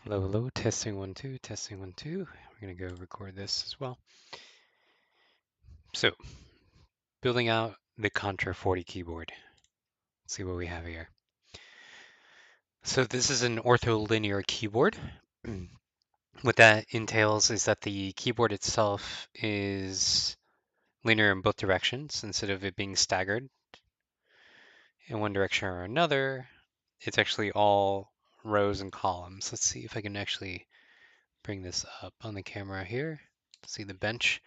Hello, hello, testing 1, 2, testing 1, 2. We're going to go record this as well. So, building out the Contra 40 keyboard. Let's see what we have here. So this is an ortholinear keyboard. What that entails is that the keyboard itself is linear in both directions instead of it being staggered in one direction or another. It's actually all rows and columns. Let's see if I can actually bring this up on the camera here. See the bench.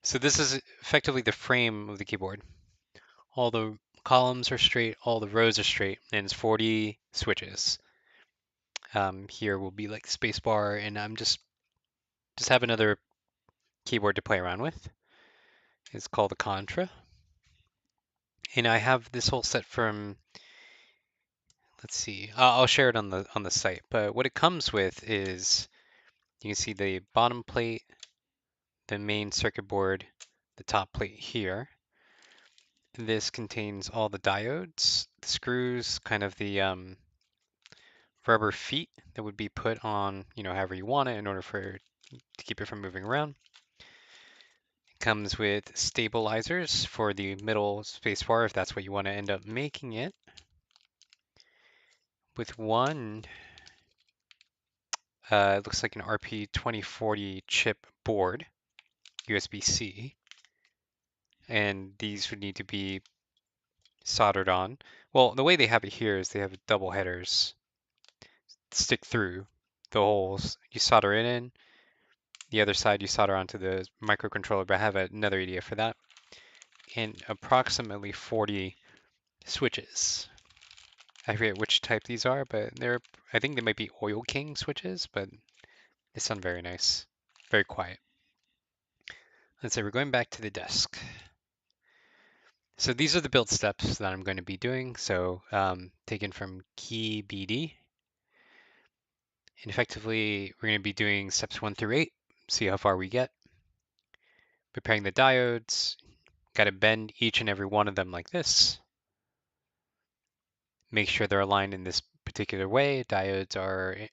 So this is effectively the frame of the keyboard. All the columns are straight, all the rows are straight, and it's 40 switches. Here will be like spacebar, and I'm just have another keyboard to play around with. It's called the Contra. And I have this whole set from, let's see, I'll share it on the site. But what it comes with is you can see the bottom plate, the main circuit board, the top plate here. This contains all the diodes, the screws, kind of the rubber feet that would be put on, however you want it in order to keep it from moving around. It comes with stabilizers for the middle spacebar if that's what you want to end up making it. With one, it looks like an RP2040 chip board, USB-C, and these would need to be soldered on. Well, the way they have it here is they have double headers stick through the holes. You solder it in. The other side you solder onto the microcontroller, but I have another idea for that. And approximately 40 switches. I forget which type these are, but I think they might be Oil King switches, but they sound very nice. Very quiet. Let's say we're going back to the desk. So these are the build steps that I'm going to be doing. So taken from key BD. And effectively, we're going to be doing steps 1 through 8, see how far we get. Preparing the diodes, got to bend each and every one of them like this. Make sure they're aligned in this particular way. Diodes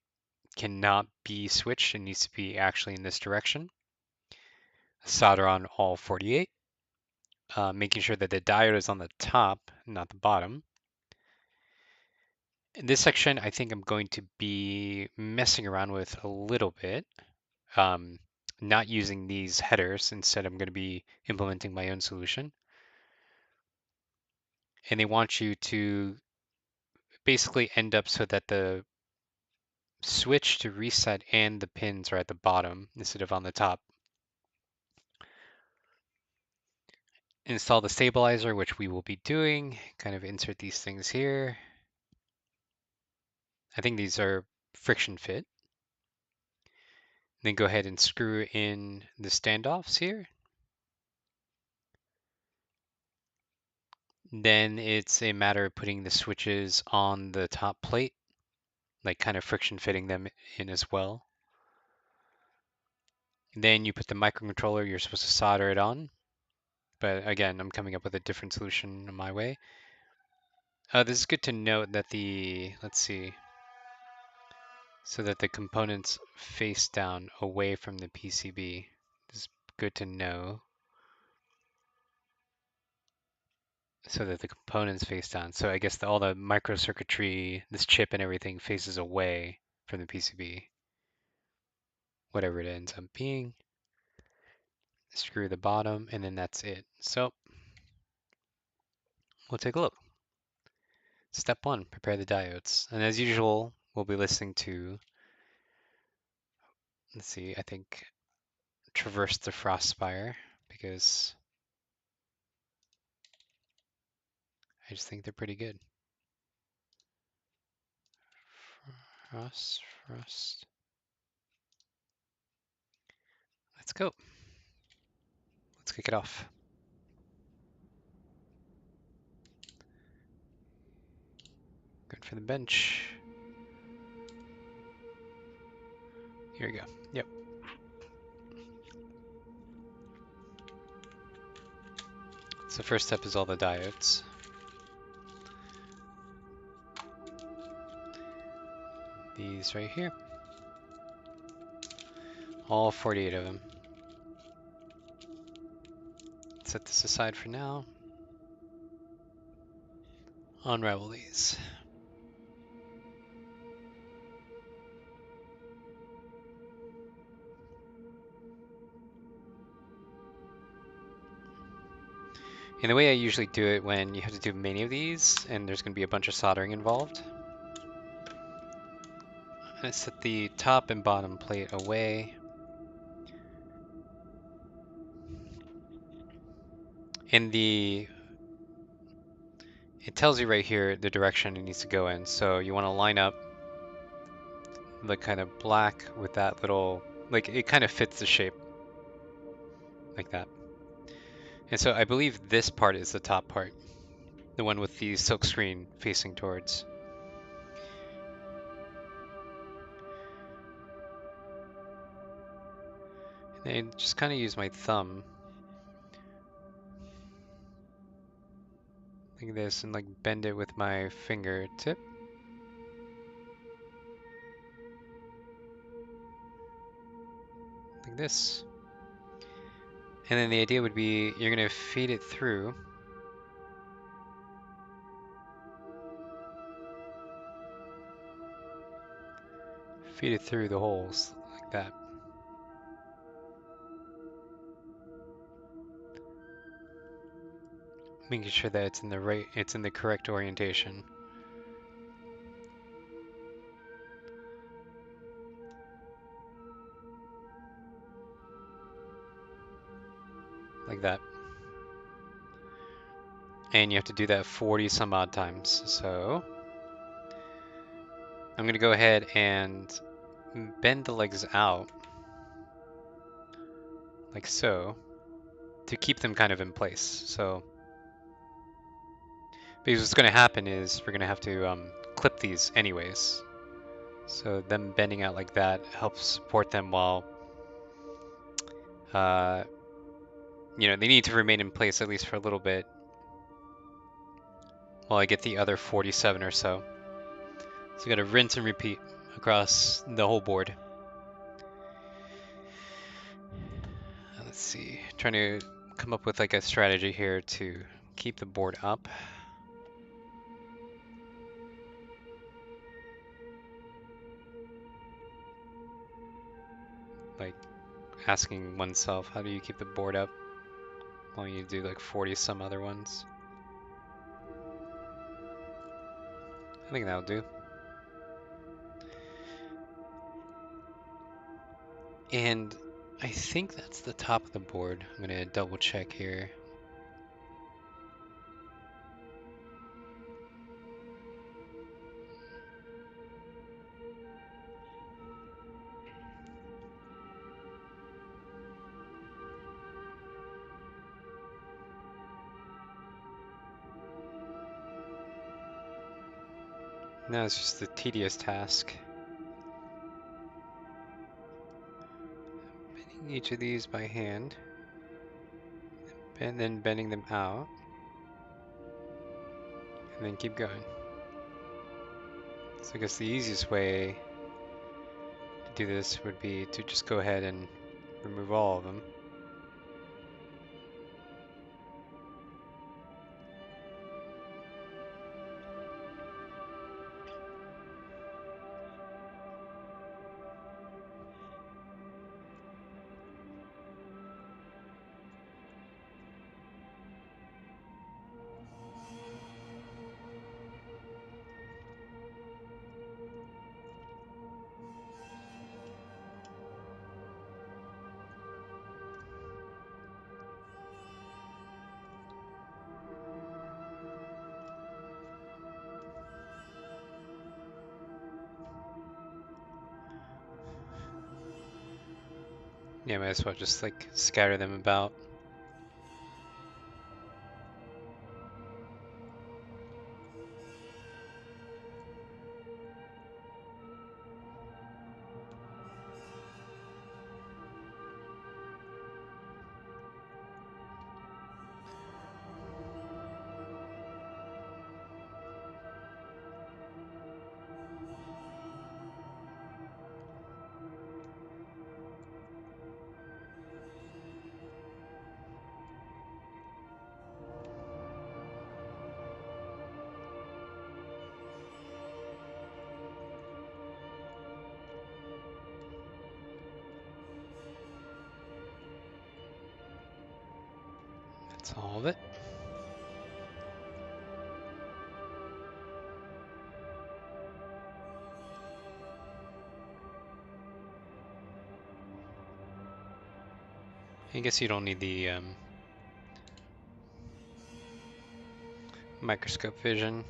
cannot be switched. It needs to be actually in this direction. Solder on all 48. Making sure that the diode is on the top, not the bottom. In this section, I think I'm going to be messing around with a little bit. Not using these headers. Instead, I'm going to be implementing my own solution. And they want you to basically end up so that the switch to reset and the pins are at the bottom instead of on the top. Install the stabilizer, which we will be doing. Kind of insert these things here. I think these are friction fit. Then go ahead and screw in the standoffs here. Then it's a matter of putting the switches on the top plate, like kind of friction fitting them in as well. Then you put the microcontroller, you're supposed to solder it on. But again, I'm coming up with a different solution in my way. This is good to note that let's see, so that the components face down away from the PCB. This is good to know. So that the components face down. So I guess all the microcircuitry, this chip and everything faces away from the PCB. Whatever it ends up being. Screw the bottom, and then that's it. So we'll take a look. Step 1, prepare the diodes. And as usual, we'll be listening to, let's see, I think Traverse the Frostspire, because I just think they're pretty good. Frost. Let's go. Let's kick it off. Good for the bench. Here we go. Yep. So first step is all the diodes. These right here. all 48 of them. Set this aside for now. Unravel these. And the way I usually do it when you have to do many of these and there's going to be a bunch of soldering involved, I'm going to set the top and bottom plate away. And it tells you right here the direction it needs to go in. So you want to line up the kind of black with that little, like it kind of fits the shape like that. And so I believe this part is the top part, the one with the silk screen facing towards. And I just kind of use my thumb like this and like bend it with my fingertip. Like this. And then the idea would be you're going to feed it through. Feed it through the holes like that. Making sure that it's in the correct orientation. Like that. And you have to do that 40 some odd times. So I'm going to go ahead and bend the legs out like so to keep them kind of in place. So because what's going to happen is we're going to have to clip these anyways. So them bending out like that helps support them while they need to remain in place at least for a little bit while I get the other 47 or so. So you got to rinse and repeat across the whole board. Let's see, trying to come up with like a strategy here to keep the board up. Like asking oneself, how do you keep the board up while you do like 40 some other ones? I think that'll do. And I think that's the top of the board. I'm gonna double check here. Now it's just a tedious task. Bending each of these by hand, and then bending them out, and then keep going. So I guess the easiest way to do this would be to just go ahead and remove all of them. Yeah, might as well just like scatter them about. That's all of it. I guess you don't need the microscope vision.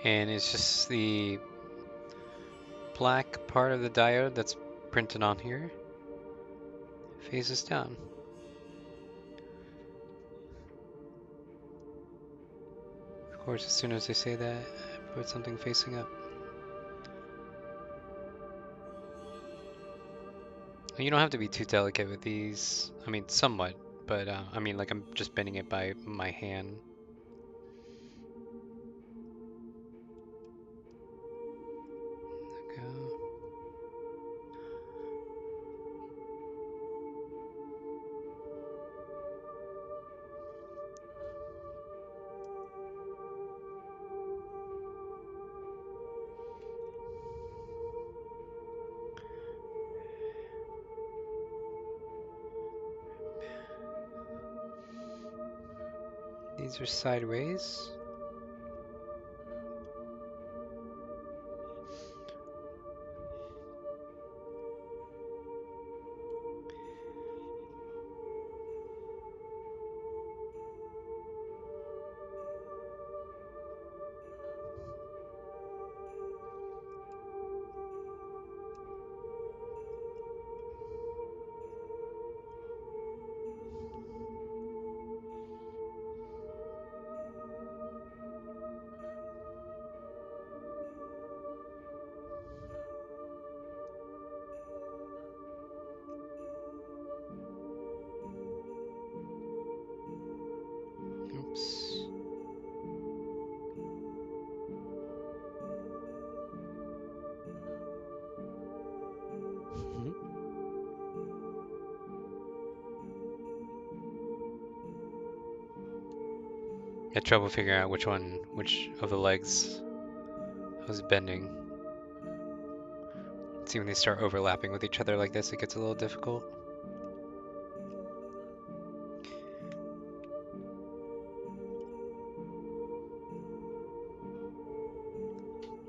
And it's just the black part of the diode that's printed on here phases down. Of course, as soon as they say that, I put something facing up. You don't have to be too delicate with these. I mean, somewhat, but I mean, like I'm just bending it by my hand. Go. These are sideways. Oops. Mhm. Had trouble figuring out which of the legs I was bending. See, when they start overlapping with each other like this, it gets a little difficult.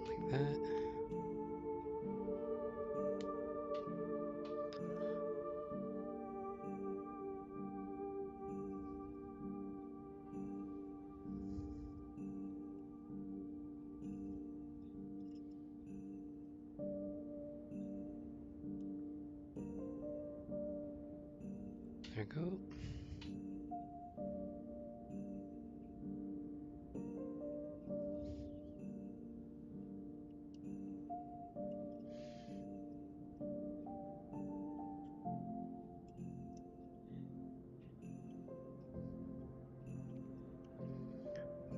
Like that. There we go.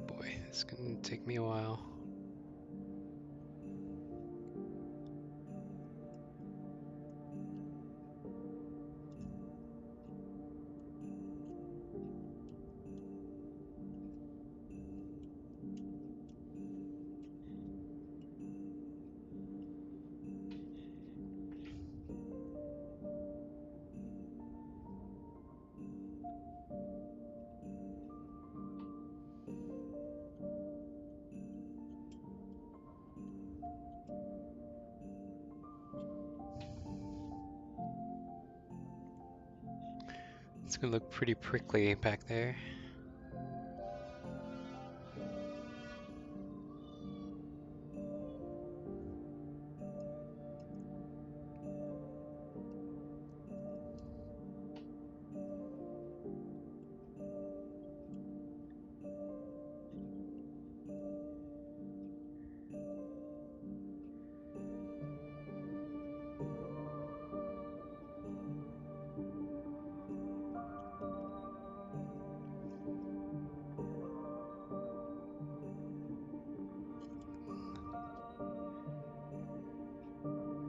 Boy, it's gonna take me a while. It's gonna look pretty prickly back there.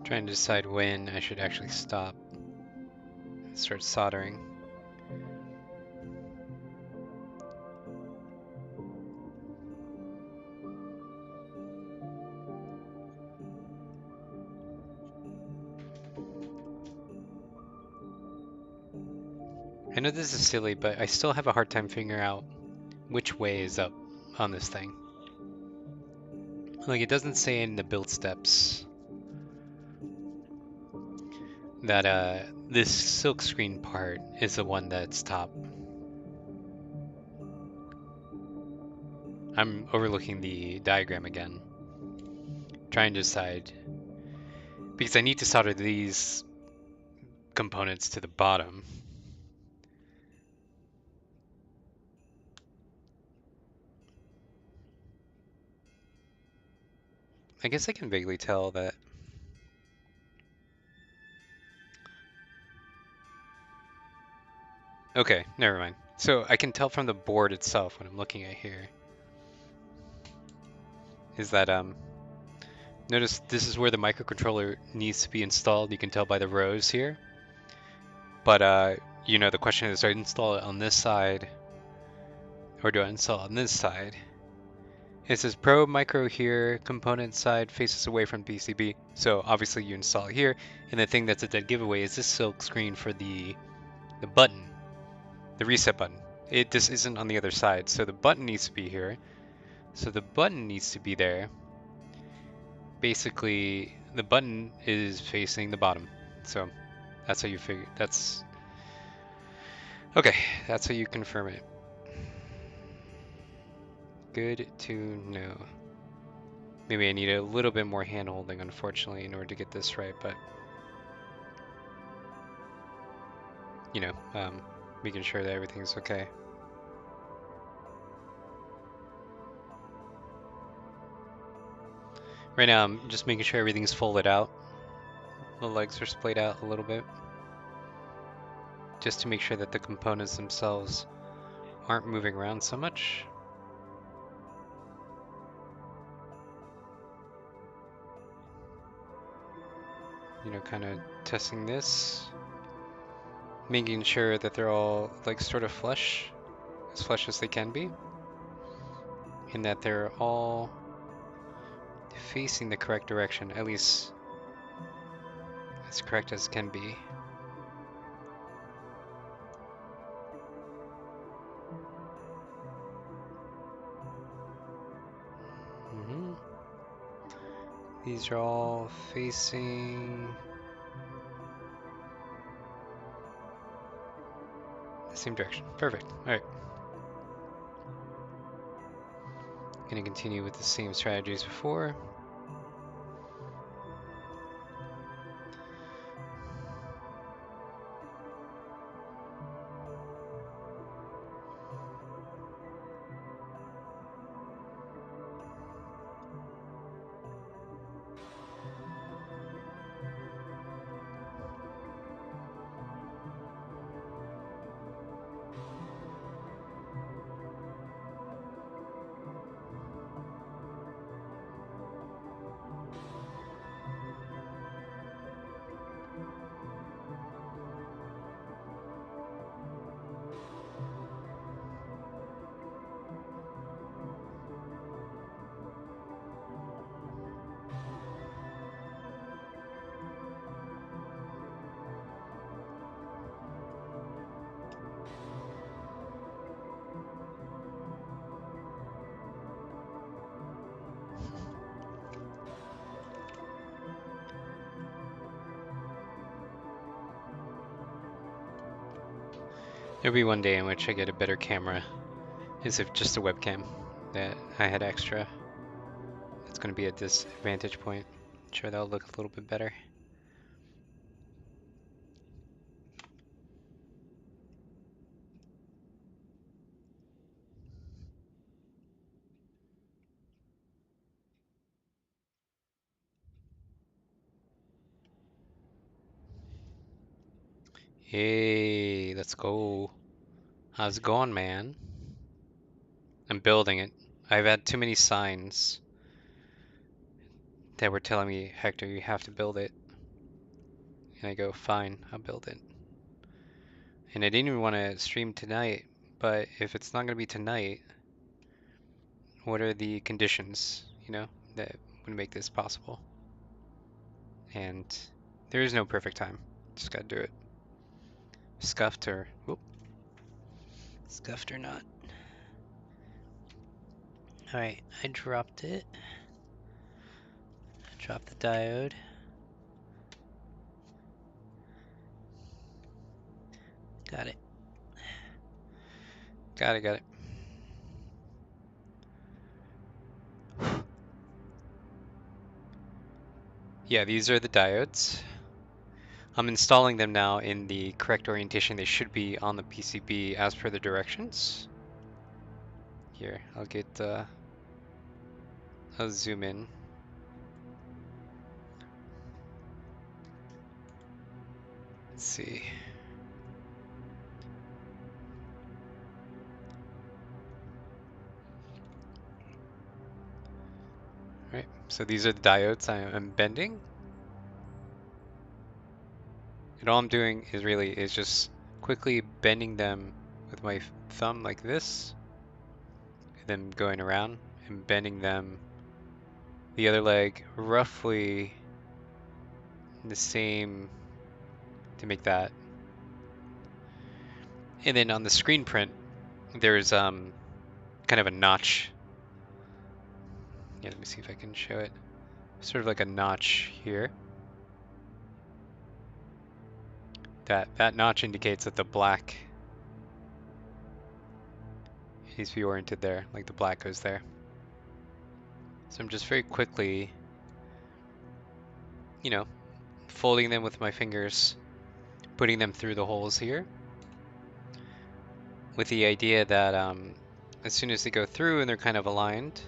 Trying to decide when I should actually stop and start soldering. I know this is silly, but I still have a hard time figuring out which way is up on this thing. Like, it doesn't say in the build steps that this silk screen part is the one that's top. I'm overlooking the diagram again, trying to decide, because I need to solder these components to the bottom. I guess I can vaguely tell that. Okay, never mind. So I can tell from the board itself what I'm looking at here is that notice this is where the microcontroller needs to be installed. You can tell by the rows here. But you know, the question is, do I install it on this side or do I install it on this side? It says probe micro here, component side faces away from PCB. So obviously you install it here. And the thing that's a dead giveaway is this silk screen for the button, the reset button. This isn't on the other side. So the button needs to be here. So the button needs to be there. Basically, the button is facing the bottom. So that's how you figure, that's, okay, that's how you confirm it. Good to know. Maybe I need a little bit more hand holding, unfortunately, in order to get this right, but you know, making sure that everything's okay. Right now, I'm just making sure everything's folded out. The legs are splayed out a little bit, just to make sure that the components themselves aren't moving around so much. You know, kind of testing this, making sure that they're all like sort of flush as they can be, and that they're all facing the correct direction, at least as correct as can be. These are all facing the same direction. Perfect. All right. Gonna continue with the same strategies before. There'll be one day in which I get a better camera, as if just a webcam that I had extra. It's gonna be at this vantage point. Sure, that'll look a little bit better. Hey, let's go. How's it going, man? I'm building it. I've had too many signs that were telling me, Hector, you have to build it. And I go, fine, I'll build it. And I didn't even want to stream tonight, but if it's not going to be tonight, what are the conditions, that would make this possible? And there is no perfect time. Just gotta do it. Scuffed or scuffed or not. Alright, I dropped it. I dropped the diode. Got it. Got it. Yeah, these are the diodes. I'm installing them now in the correct orientation. They should be on the PCB as per the directions. Here, I'll zoom in. Let's see. Right, so these are the diodes I'm bending. And all I'm doing is just quickly bending them with my thumb like this, and then going around and bending them the other leg roughly the same to make that. And then on the screen print, there's kind of a notch. Yeah, let me see if I can show it. Sort of like a notch here. That notch indicates that the black needs to be oriented there, like the black goes there. So I'm just very quickly, folding them with my fingers, putting them through the holes here, with the idea that as soon as they go through and they're kind of aligned,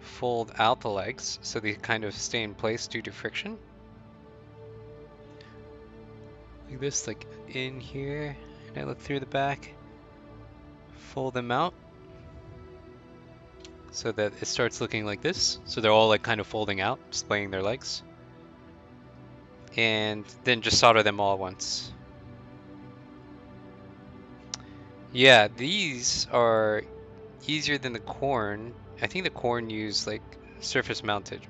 fold out the legs so they kind of stay in place due to friction. Like this, like in here, and I look through the back, fold them out so that it starts looking like this. So they're all like kind of folding out, splaying their legs. And then just solder them all at once. Yeah, these are easier than the corn. I think the corn used like surface mounted,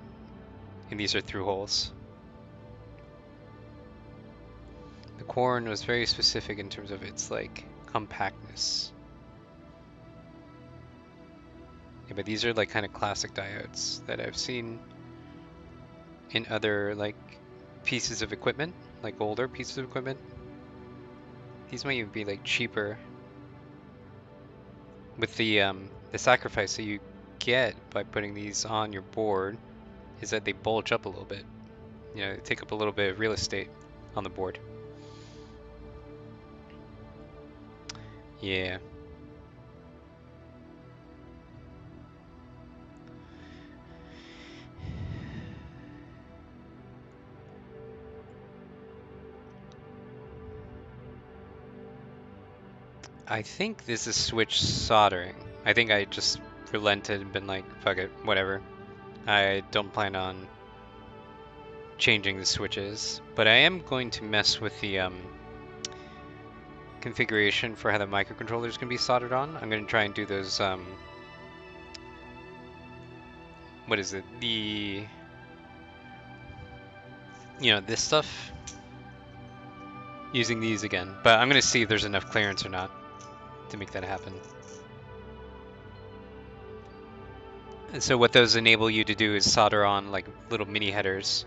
and these are through holes. The corn was very specific in terms of its like compactness. Yeah, but these are like kind of classic diodes that I've seen in other like pieces of equipment, like older pieces of equipment. These might even be like cheaper with the sacrifice that you get by putting these on your board is that they bulge up a little bit. They take up a little bit of real estate on the board. Yeah. I think this is switch soldering. I think I just relented and been like, fuck it, whatever. I don't plan on changing the switches, but I am going to mess with the configuration for how the microcontrollers can be soldered on. I'm going to try and do those, what is it? This stuff, using these again. But I'm going to see if there's enough clearance or not to make that happen. And so what those enable you to do is solder on like little mini headers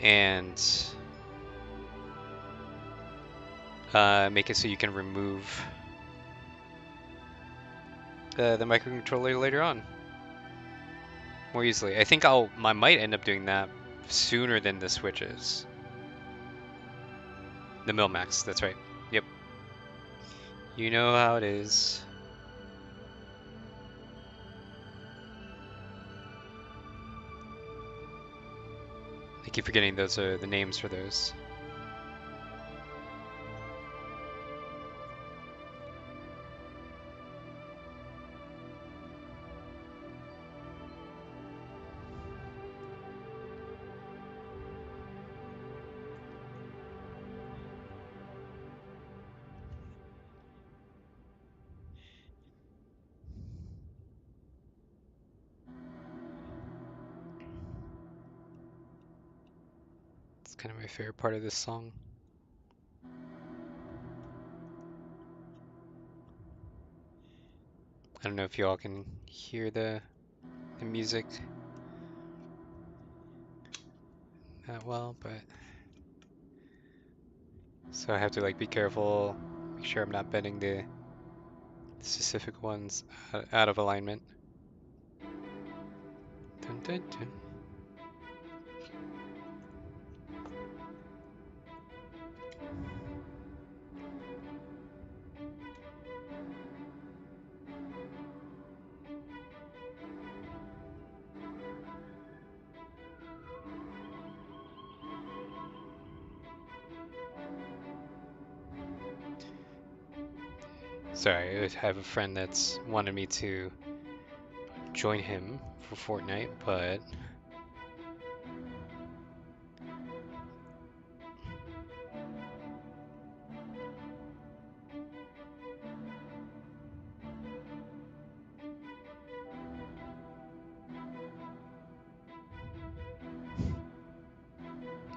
and make it so you can remove the microcontroller later on more easily. I think I might end up doing that sooner than the switches. The Milmax, that's right. Yep. You know how it is. I keep forgetting those are the names for those. kind of my favorite part of this song. I don't know if you all can hear the music that well, but so I have to like be careful, make sure I'm not bending the specific ones out of alignment. Dun, dun, dun. Sorry, I have a friend that's wanted me to join him for Fortnite, but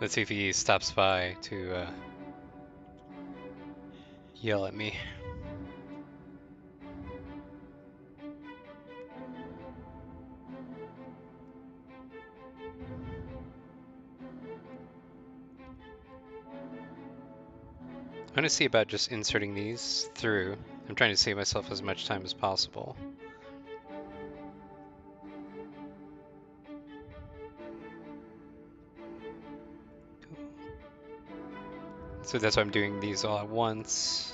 let's see if he stops by to yell at me. I'm gonna see about just inserting these through. I'm trying to save myself as much time as possible. So that's why I'm doing these all at once.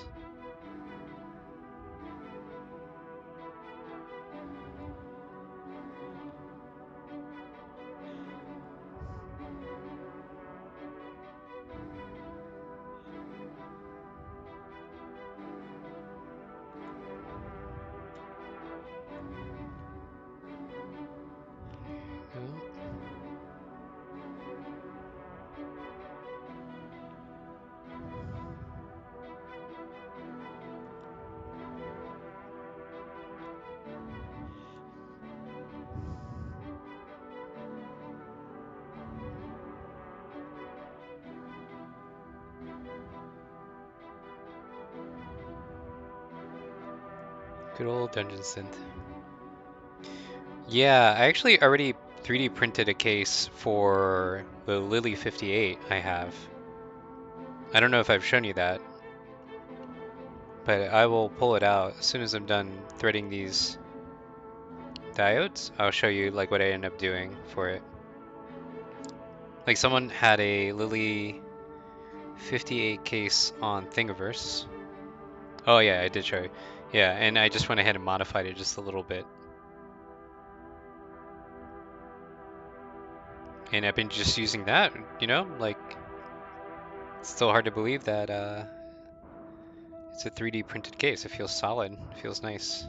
Good old Dungeon Synth. Yeah, I actually already 3D printed a case for the Lily 58 I have. I don't know if I've shown you that, but I will pull it out as soon as I'm done threading these diodes. I'll show you like what I end up doing for it. Like someone had a Lily 58 case on Thingiverse. Oh yeah, I did show you. Yeah, and I just went ahead and modified it just a little bit. And I've been just using that, you know, like it's still hard to believe that it's a 3D printed case. It feels solid, it feels nice.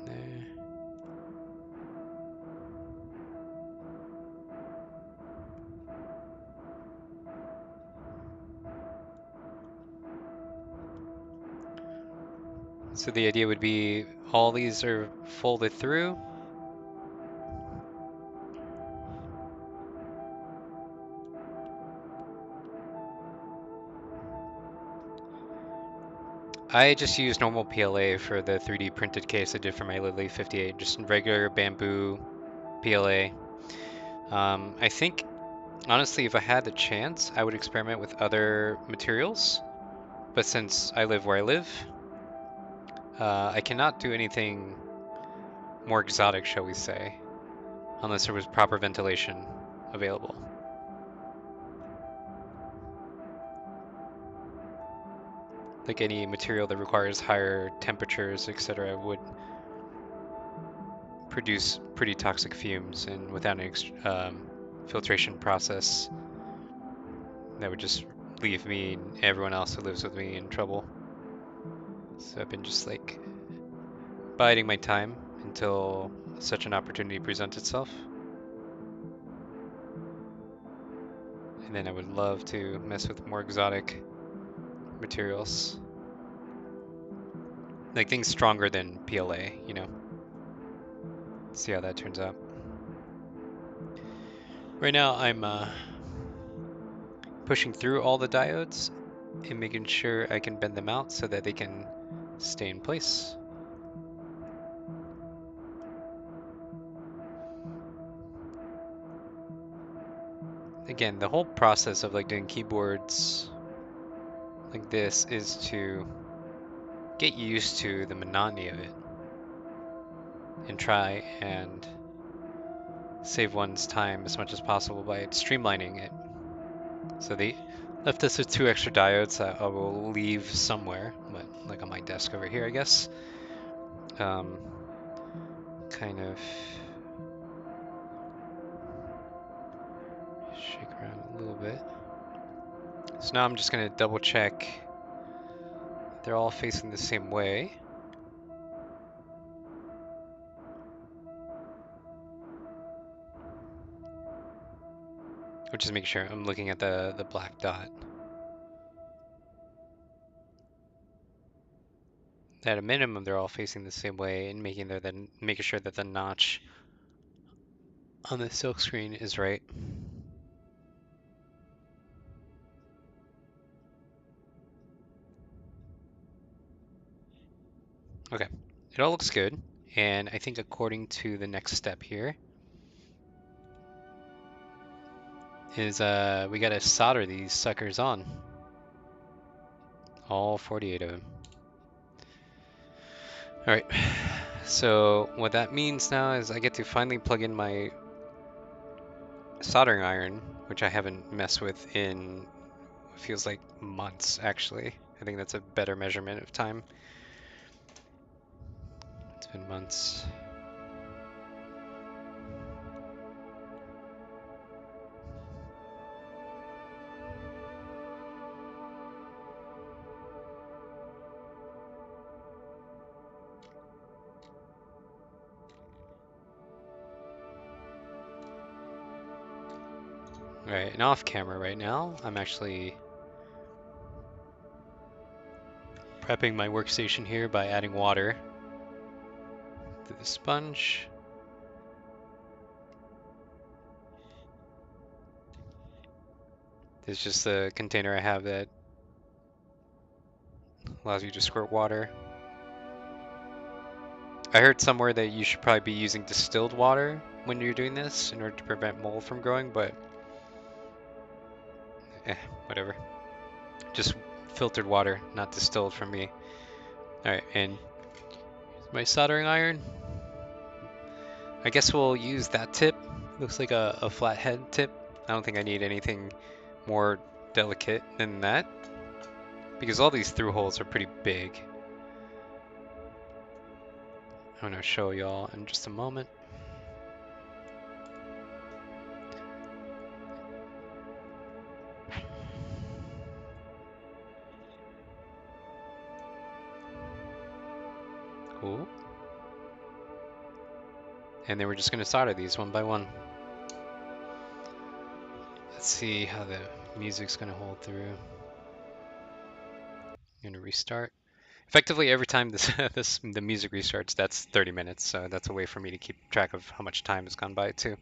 There. So the idea would be all these are folded through. I just use normal PLA for the 3D printed case I did for my Lily 58, just regular bamboo PLA. I think, honestly, if I had the chance, I would experiment with other materials. But since I live where I live, I cannot do anything more exotic, shall we say, unless there was proper ventilation available. Like any material that requires higher temperatures, etc., would produce pretty toxic fumes, and without an filtration process, that would just leave me and everyone else who lives with me in trouble. So I've been just like biding my time until such an opportunity presents itself. And then I would love to mess with more exotic materials. Like things stronger than PLA, you know? See how that turns out. Right now I'm pushing through all the diodes and making sure I can bend them out so that they can stay in place. Again, the whole process of like doing keyboards like this is to get used to the monotony of it and try and save one's time as much as possible by streamlining it. So they left us with 2 extra diodes that I will leave somewhere, but like on my desk over here, I guess. Kind of shake around a little bit. So now I'm just going to double check they're all facing the same way. Which is make sure I'm looking at the black dot. At a minimum, they're all facing the same way and making sure that the notch on the silk screen is right. Okay, it all looks good. And I think according to the next step here is we gotta solder these suckers on. All 48 of them. All right, so what that means now is I get to finally plug in my soldering iron, which I haven't messed with in feels like months actually. I think that's a better measurement of time. It's been months. All right, and off camera right now, I'm actually prepping my workstation here by adding water to the sponge. There's just a container I have that allows you to squirt water. I heard somewhere that you should probably be using distilled water when you're doing this in order to prevent mold from growing, but whatever. Just filtered water, not distilled from me. Alright, and my soldering iron. I guess we'll use that tip. Looks like a flathead tip. I don't think I need anything more delicate than that, because all these through holes are pretty big. I'm gonna show y'all in just a moment. Cool. And then we're just gonna solder these one by one. Let's see how the music's gonna hold through. I'm gonna restart. Effectively, every time the music restarts, that's 30 minutes, so that's a way for me to keep track of how much time has gone by too.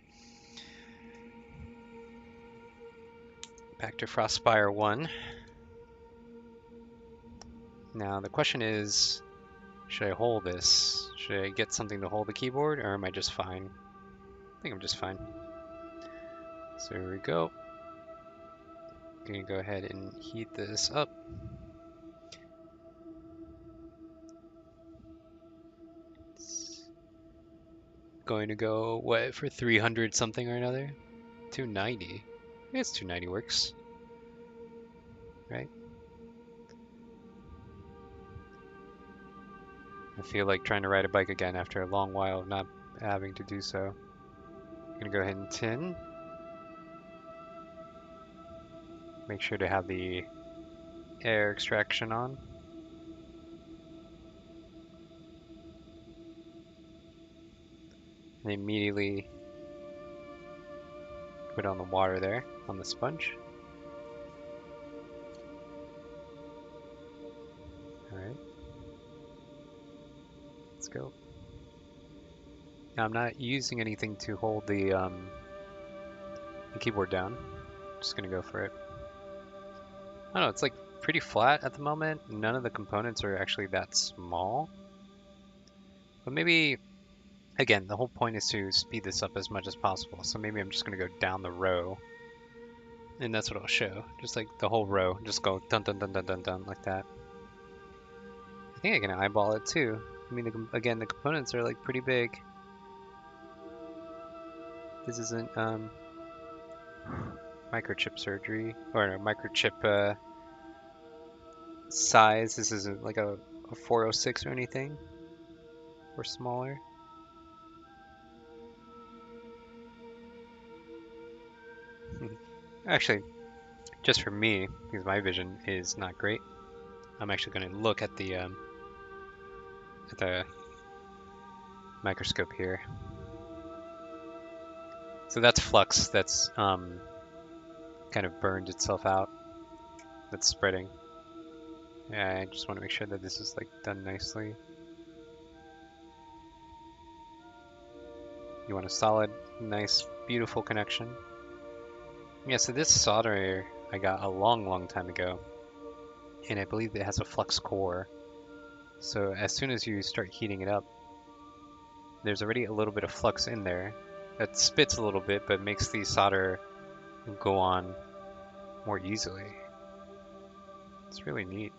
Back to Frostfire 1. Now the question is, should I hold this? Should I get something to hold the keyboard, or am I just fine? I think I'm just fine. So here we go. I'm gonna go ahead and heat this up. It's going to go, what, for 300 something or another? 290. I guess 290 works. Right? I feel like trying to ride a bike again after a long while of not having to do so. I'm gonna go ahead and tin. Make sure to have the air extraction on. And immediately put on the water there on the sponge. Alright. Let's go. Now, I'm not using anything to hold the keyboard down. Just gonna go for it. I don't know, it's like pretty flat at the moment. None of the components are actually that small. But maybe, again, the whole point is to speed this up as much as possible. So maybe I'm just gonna go down the row. And that's what I'll show. Just like the whole row. Just go dun dun dun dun dun dun like that. I think I can eyeball it too. I mean, again, the components are like pretty big. This isn't microchip surgery or no, microchip size. This isn't like a 406 or anything, or smaller. Actually, just for me, because my vision is not great, I'm actually going to look at the microscope here. So that's flux that's kind of burned itself out. That's spreading. Yeah, I just want to make sure that this is like done nicely. You want a solid, nice, beautiful connection. Yeah, so this solder I got a long time ago, and I believe it has a flux core. So as soon as you start heating it up, there's already a little bit of flux in there that spits a little bit, but makes the solder go on more easily. It's really neat.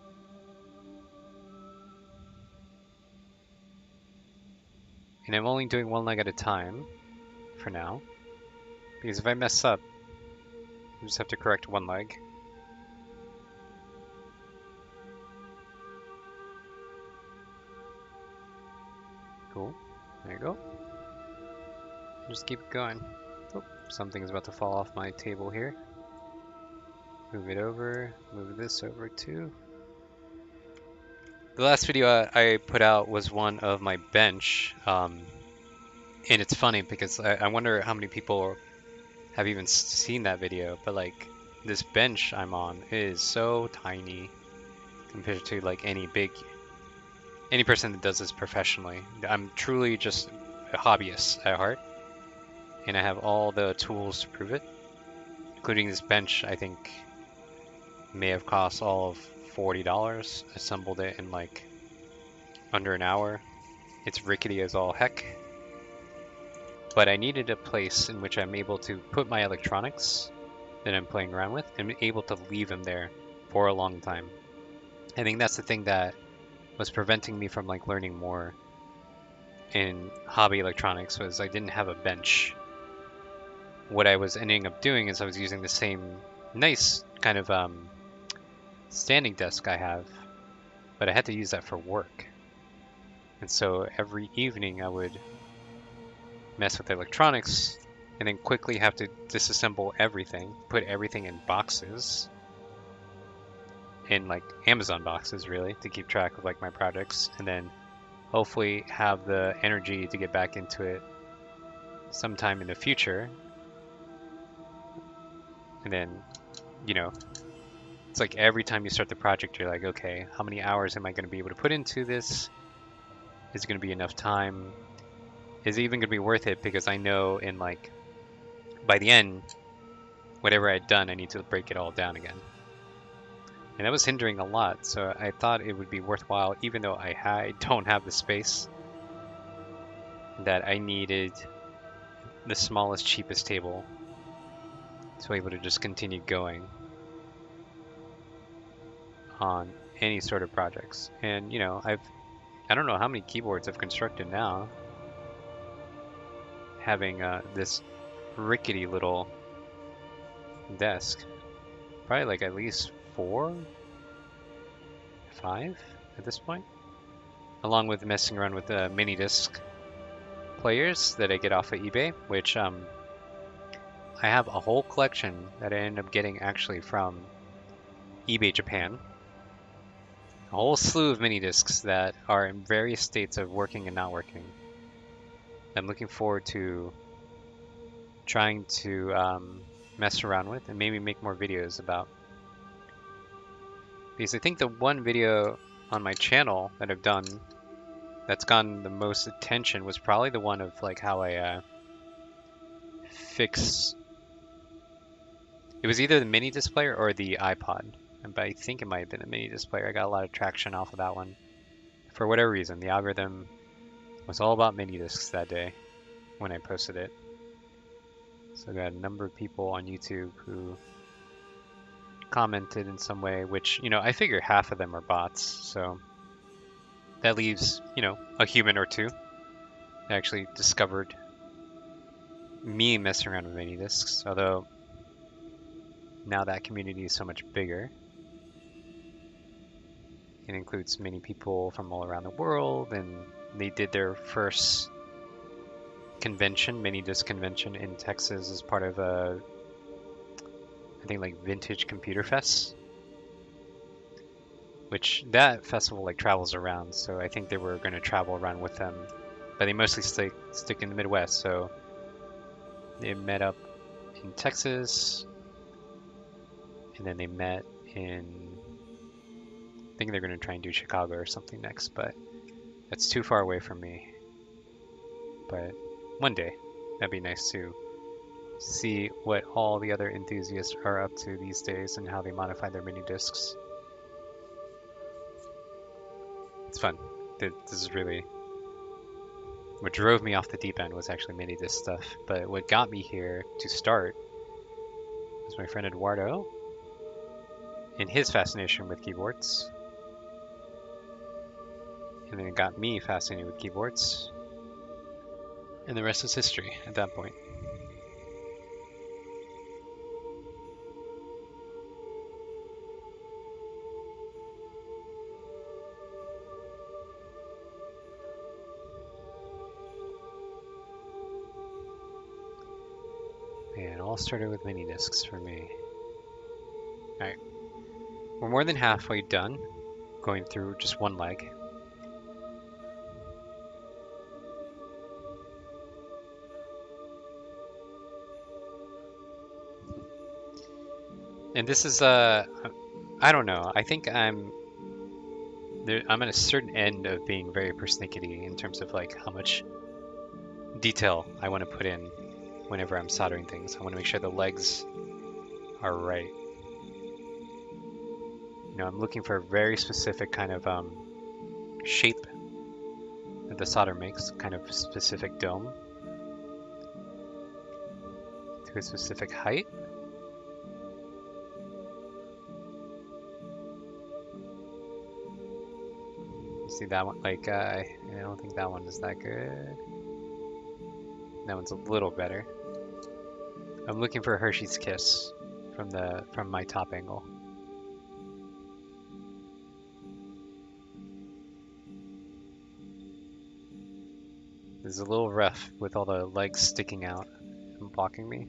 And I'm only doing one leg at a time for now, because if I mess up, I just have to correct one leg. Cool. There you go. Just keep going. Oh, something's about to fall off my table here. Move it over. Move this over too. The last video I put out was one of my bench. And it's funny because I wonder how many people have even seen that video. But like, this bench I'm on is so tiny compared to like any person that does this professionally. I'm truly just a hobbyist at heart, and I have all the tools to prove it, including this bench. I think may have cost all of $40. Assembled it in like under an hour. It's rickety as all heck, but I needed a place in which I'm able to put my electronics that I'm playing around with and be able to leave them there for a long time. I think that's the thing that was preventing me from like learning more in hobby electronics, was I didn't have a bench. What I was ending up doing is I was using the same nice kind of standing desk I have, but I had to use that for work. And so every evening I would mess with electronics and then quickly have to disassemble everything, put everything in boxes, in like Amazon boxes really, to keep track of like my projects, and then hopefully have the energy to get back into it sometime in the future. And then, you know, it's like every time you start the project, you're like, okay, how many hours am I going to be able to put into this? Is it going to be enough time? Is it even going to be worth it? Because I know in like, by the end, whatever I'd done, I need to break it all down again. And that was hindering a lot, so I thought it would be worthwhile, even though I don't have the space, that I needed the smallest, cheapest table to be able to just continue going on any sort of projects. And you know, I don't know how many keyboards I've constructed now, having this rickety little desk. Probably like at least 4, 5 at this point, along with messing around with the mini disc players that I get off of eBay, which I have a whole collection that I ended up getting actually from eBay Japan. A whole slew of mini discs that are in various states of working and not working. I'm looking forward to trying to mess around with and maybe make more videos about. Because I think the one video on my channel that I've done that's gotten the most attention was probably the one of like how I fix. It was either the mini disc player or the iPod, but I think it might have been the mini disc player. I got a lot of traction off of that one. For whatever reason, the algorithm was all about mini discs that day when I posted it. So I got a number of people on YouTube who commented in some way, which, I figure half of them are bots. So that leaves, a human or two that actually discovered me messing around with mini discs. Although now that community is so much bigger. It includes many people from all around the world, and they did their first convention, mini disc convention in Texas as part of I think like Vintage Computer Fest, which that festival like travels around. So I think they were going to travel around with them, but they mostly stick in the Midwest. So they met up in Texas, and then they met in. I think they're going to try and do Chicago or something next, but that's too far away from me. But one day, that'd be nice to see what all the other enthusiasts are up to these days and how they modify their mini discs. It's fun. This is really what drove me off the deep end was actually mini disc stuff. But what got me here to start was my friend Eduardo and his fascination with keyboards. And then it got me fascinated with keyboards. And the rest is history at that point. And it all started with mini discs for me. Alright, we're more than halfway done going through just one leg. And this is I don't know. I think I'm at a certain end of being very persnickety in terms of like how much detail I want to put in whenever I'm soldering things. I want to make sure the legs are right. I'm looking for a very specific kind of shape that the solder makes, kind of specific dome to a specific height. See that one? Like, I don't think that one is that good. That one's a little better. I'm looking for a Hershey's Kiss from my top angle. This is a little rough with all the legs sticking out and blocking me.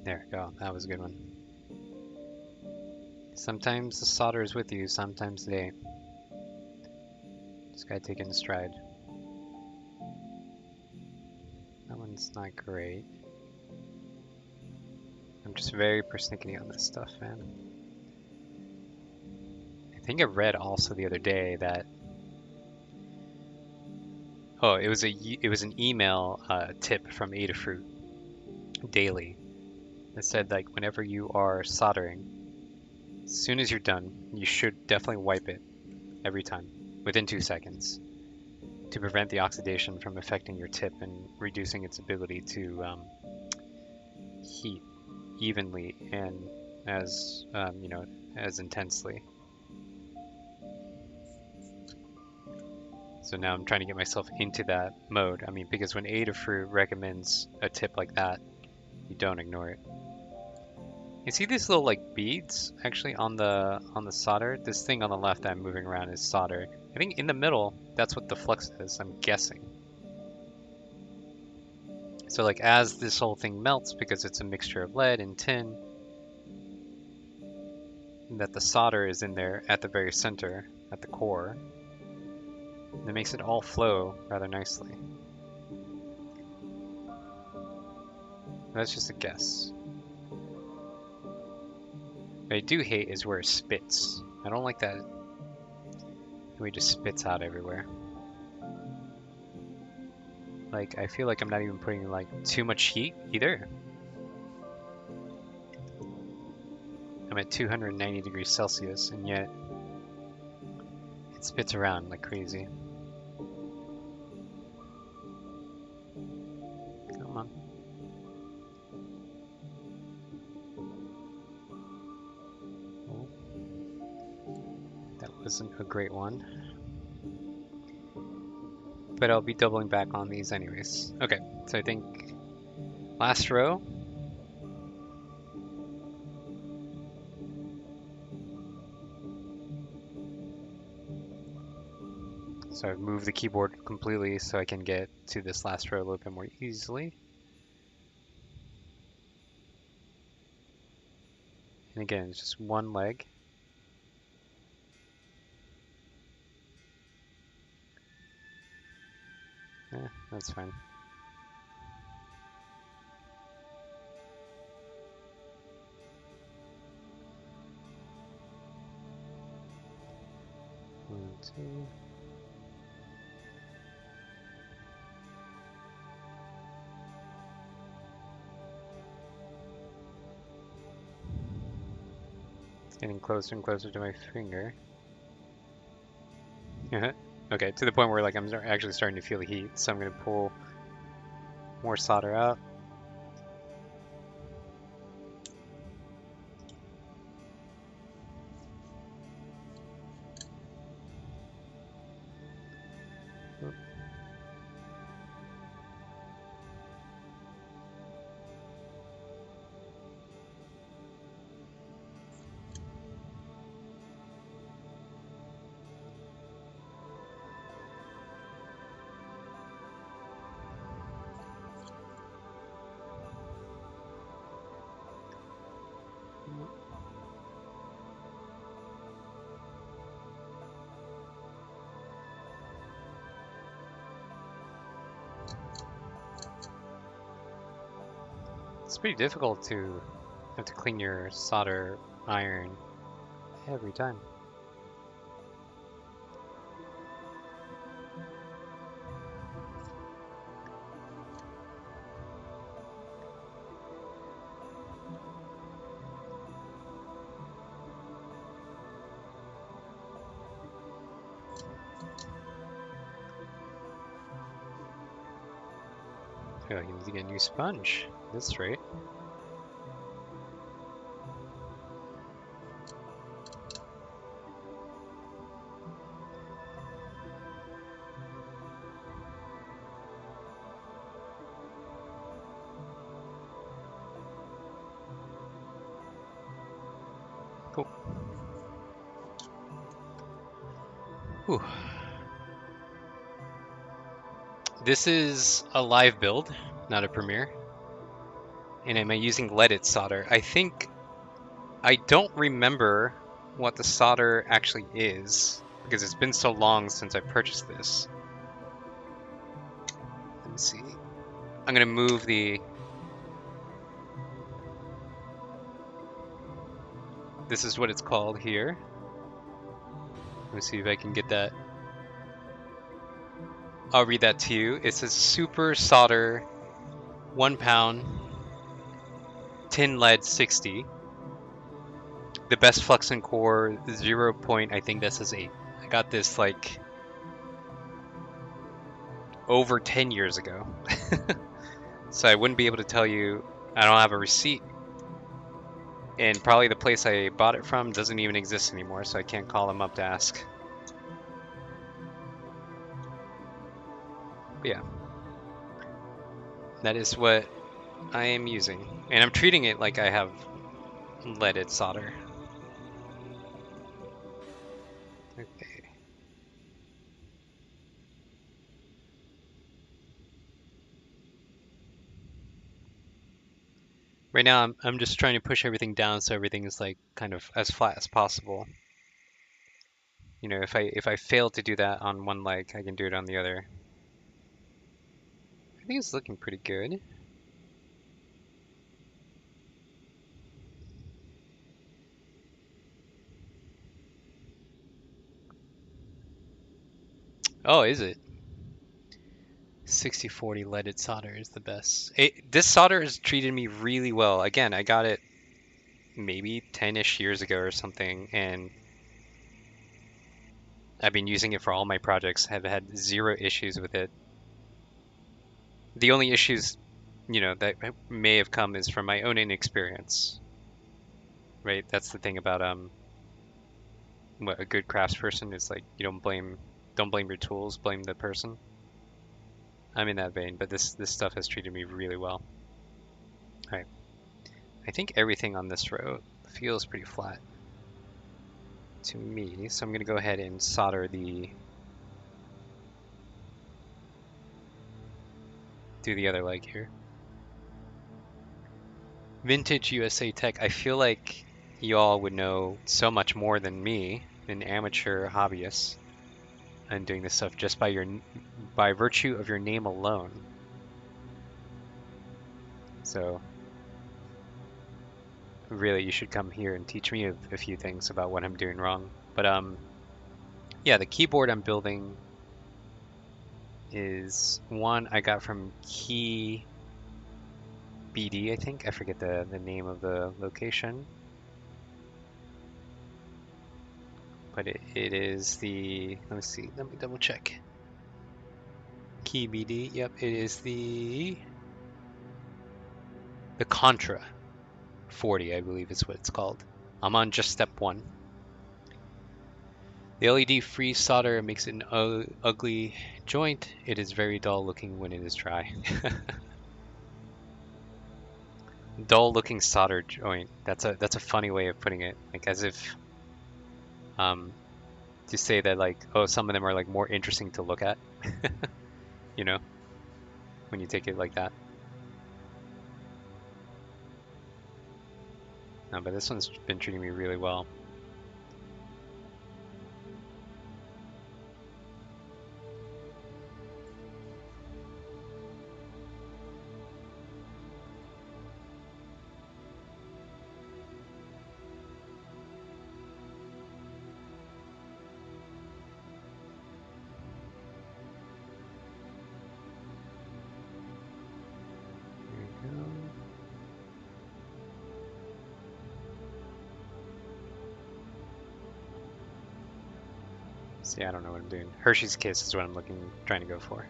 There we go. That was a good one. Sometimes the solder is with you, sometimes they ain't. Just gotta take it in stride. That one's not great. I'm just very persnickety on this stuff, man. I think I read also the other day that it was an email tip from Adafruit Daily that said like whenever you are soldering, as soon as you're done, you should definitely wipe it every time within 2 seconds to prevent the oxidation from affecting your tip and reducing its ability to heat evenly and as as intensely. So now I'm trying to get myself into that mode. I mean, because when Adafruit recommends a tip like that, you don't ignore it. You see these little like beads actually on the solder? This thing on the left that I'm moving around is solder. I think in the middle, that's what the flux is, I'm guessing. So like as this whole thing melts, because it's a mixture of lead and tin, that the solder is in there at the very center, at the core. That makes it all flow rather nicely. That's just a guess. What I do hate is where it spits. I don't like that it just spits out everywhere. Like, I feel like I'm not even putting like too much heat either. I'm at 290 degrees Celsius and yet it spits around like crazy. Come on. Oh, that wasn't a great one. But I'll be doubling back on these anyways. Okay, so I think last row. So I've moved the keyboard completely so I can get to this last row a little bit more easily. And again, it's just one leg. That's fine. One, two. It's getting closer and closer to my finger. Okay, to the point where like I'm actually starting to feel the heat, so I'm gonna pull more solder out. It's pretty difficult to have to clean your solder iron every time. I feel like I need to get a new sponge. That's right. Cool. Whew. This is a live build, not a premiere. And am I using leaded solder? I don't remember what the solder actually is because it's been so long since I purchased this. Let me see. I'm gonna move the. This is what it's called here. Let me see if I can get that. I'll read that to you. It says super solder 1 pound tin lead 60. The best flux and core 0 point, I think this is 8. I got this like over 10 years ago. So I wouldn't be able to tell you. I don't have a receipt. And probably the place I bought it from doesn't even exist anymore, so I can't call them up to ask. But yeah. That is what I am using. And I'm treating it like I have leaded solder. Okay. Right now I'm just trying to push everything down so everything is like kind of as flat as possible. You know, if I fail to do that on one leg, I can do it on the other. I think it's looking pretty good. Oh, is it? 6040 leaded solder is the best. This solder has treated me really well. Again, I got it maybe 10-ish years ago or something, and I've been using it for all my projects. Have had zero issues with it. The only issues, that may have come is from my own inexperience, right? That's the thing about what a good craftsperson is like. You don't blame your tools, blame the person. I'm in that vein, but this stuff has treated me really well. All right, I think everything on this row feels pretty flat to me, so I'm gonna go ahead and solder do the other leg here. Vintage USA Tech. I feel like y'all would know so much more than me, an amateur hobbyist, and doing this stuff just by virtue of your name alone. So really, you should come here and teach me a few things about what I'm doing wrong. But yeah, the keyboard I'm building is one I got from Key BD, I think. I forget the name of the location. But it is let me see, let me double check. Key BD, yep, it is the Contra 40, I believe is what it's called. I'm on just step 1. The LED free solder makes an ugly joint. It is very dull looking when it is dry. Dull looking solder joint. That's a funny way of putting it. Like as if um to say that like, oh, some of them are like more interesting to look at, you know, when you take it like that. No, but this one's been treating me really well. There we go. See, I don't know what I'm doing. Hershey's Kiss is what I'm trying to go for.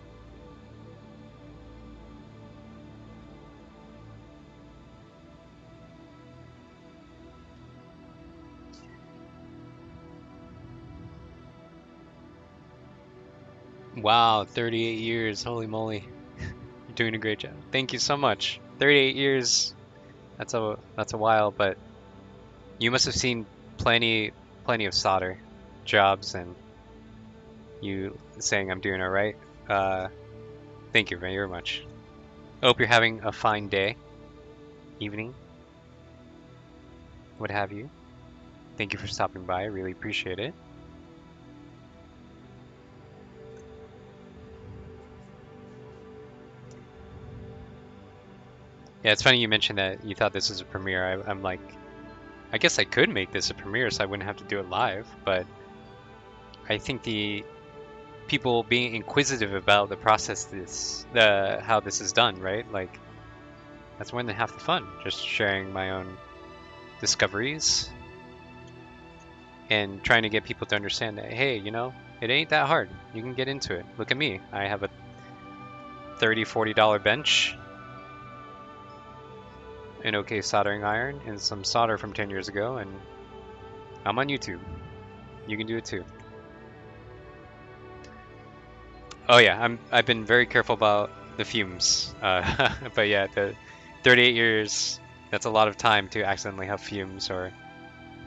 Wow, 38 years. Holy moly. You're doing a great job. Thank you so much. 38 years. That's a while, but you must have seen plenty of solder jobs, and you saying I'm doing all right. Thank you very much. I hope you're having a fine day, evening, what have you. Thank you for stopping by. I really appreciate it. Yeah, it's funny you mentioned that you thought this was a premiere. I'm like, I guess I could make this a premiere so I wouldn't have to do it live, but I think the people being inquisitive about the process, how this is done, right? Like, that's more than half the fun, just sharing my own discoveries and trying to get people to understand that, hey, it ain't that hard. You can get into it. Look at me. I have a $30, $40 bench, an okay soldering iron, and some solder from 10 years ago, and I'm on YouTube. You can do it too. Oh yeah, I've been very careful about the fumes. But yeah, the 38 years, that's a lot of time to accidentally have fumes or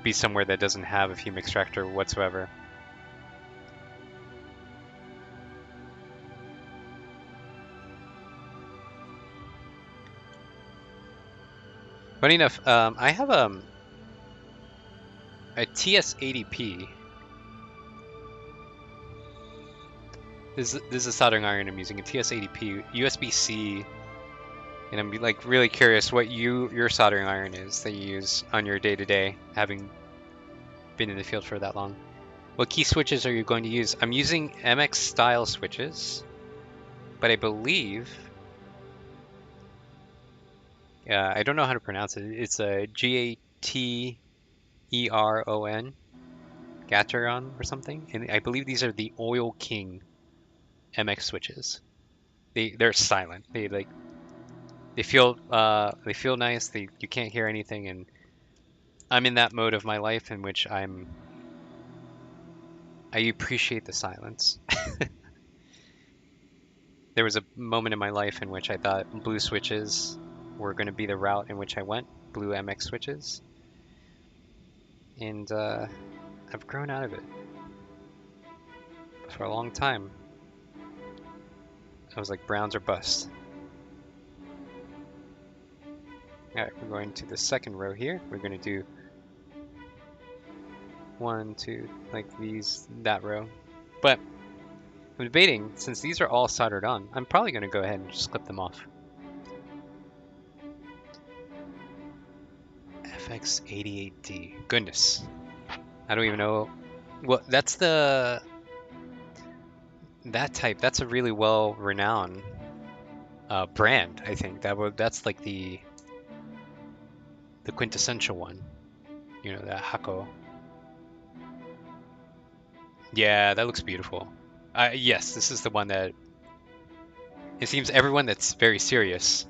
be somewhere that doesn't have a fume extractor whatsoever. Funny enough, I have a TS80P. This is a soldering iron I'm using, a TS80P USB-C, and I'm like really curious what your soldering iron is that you use on your day-to-day, having been in the field for that long. What key switches are you going to use? I'm using MX style switches, but I believe, I don't know how to pronounce it. It's a Gateron, Gateron or something. And I believe these are the Oil King MX switches. They're silent. They feel nice. You can't hear anything, and I'm in that mode of my life in which I appreciate the silence. There was a moment in my life in which I thought blue switches were going to be the route in which I went, blue MX switches, and I've grown out of it for a long time. I was like, browns or bust. All right, we're going to the second row here. We're going to do 1, 2, like these, that row. But I'm debating, since these are all soldered on, I'm probably going to go ahead and just clip them off. FX88D. Goodness. I don't even know. Well, that's that type. That's a really well-renowned brand, I think. That's like the quintessential one. You know, that Hako. Yeah, that looks beautiful. Yes, this is the one that it seems everyone that's very serious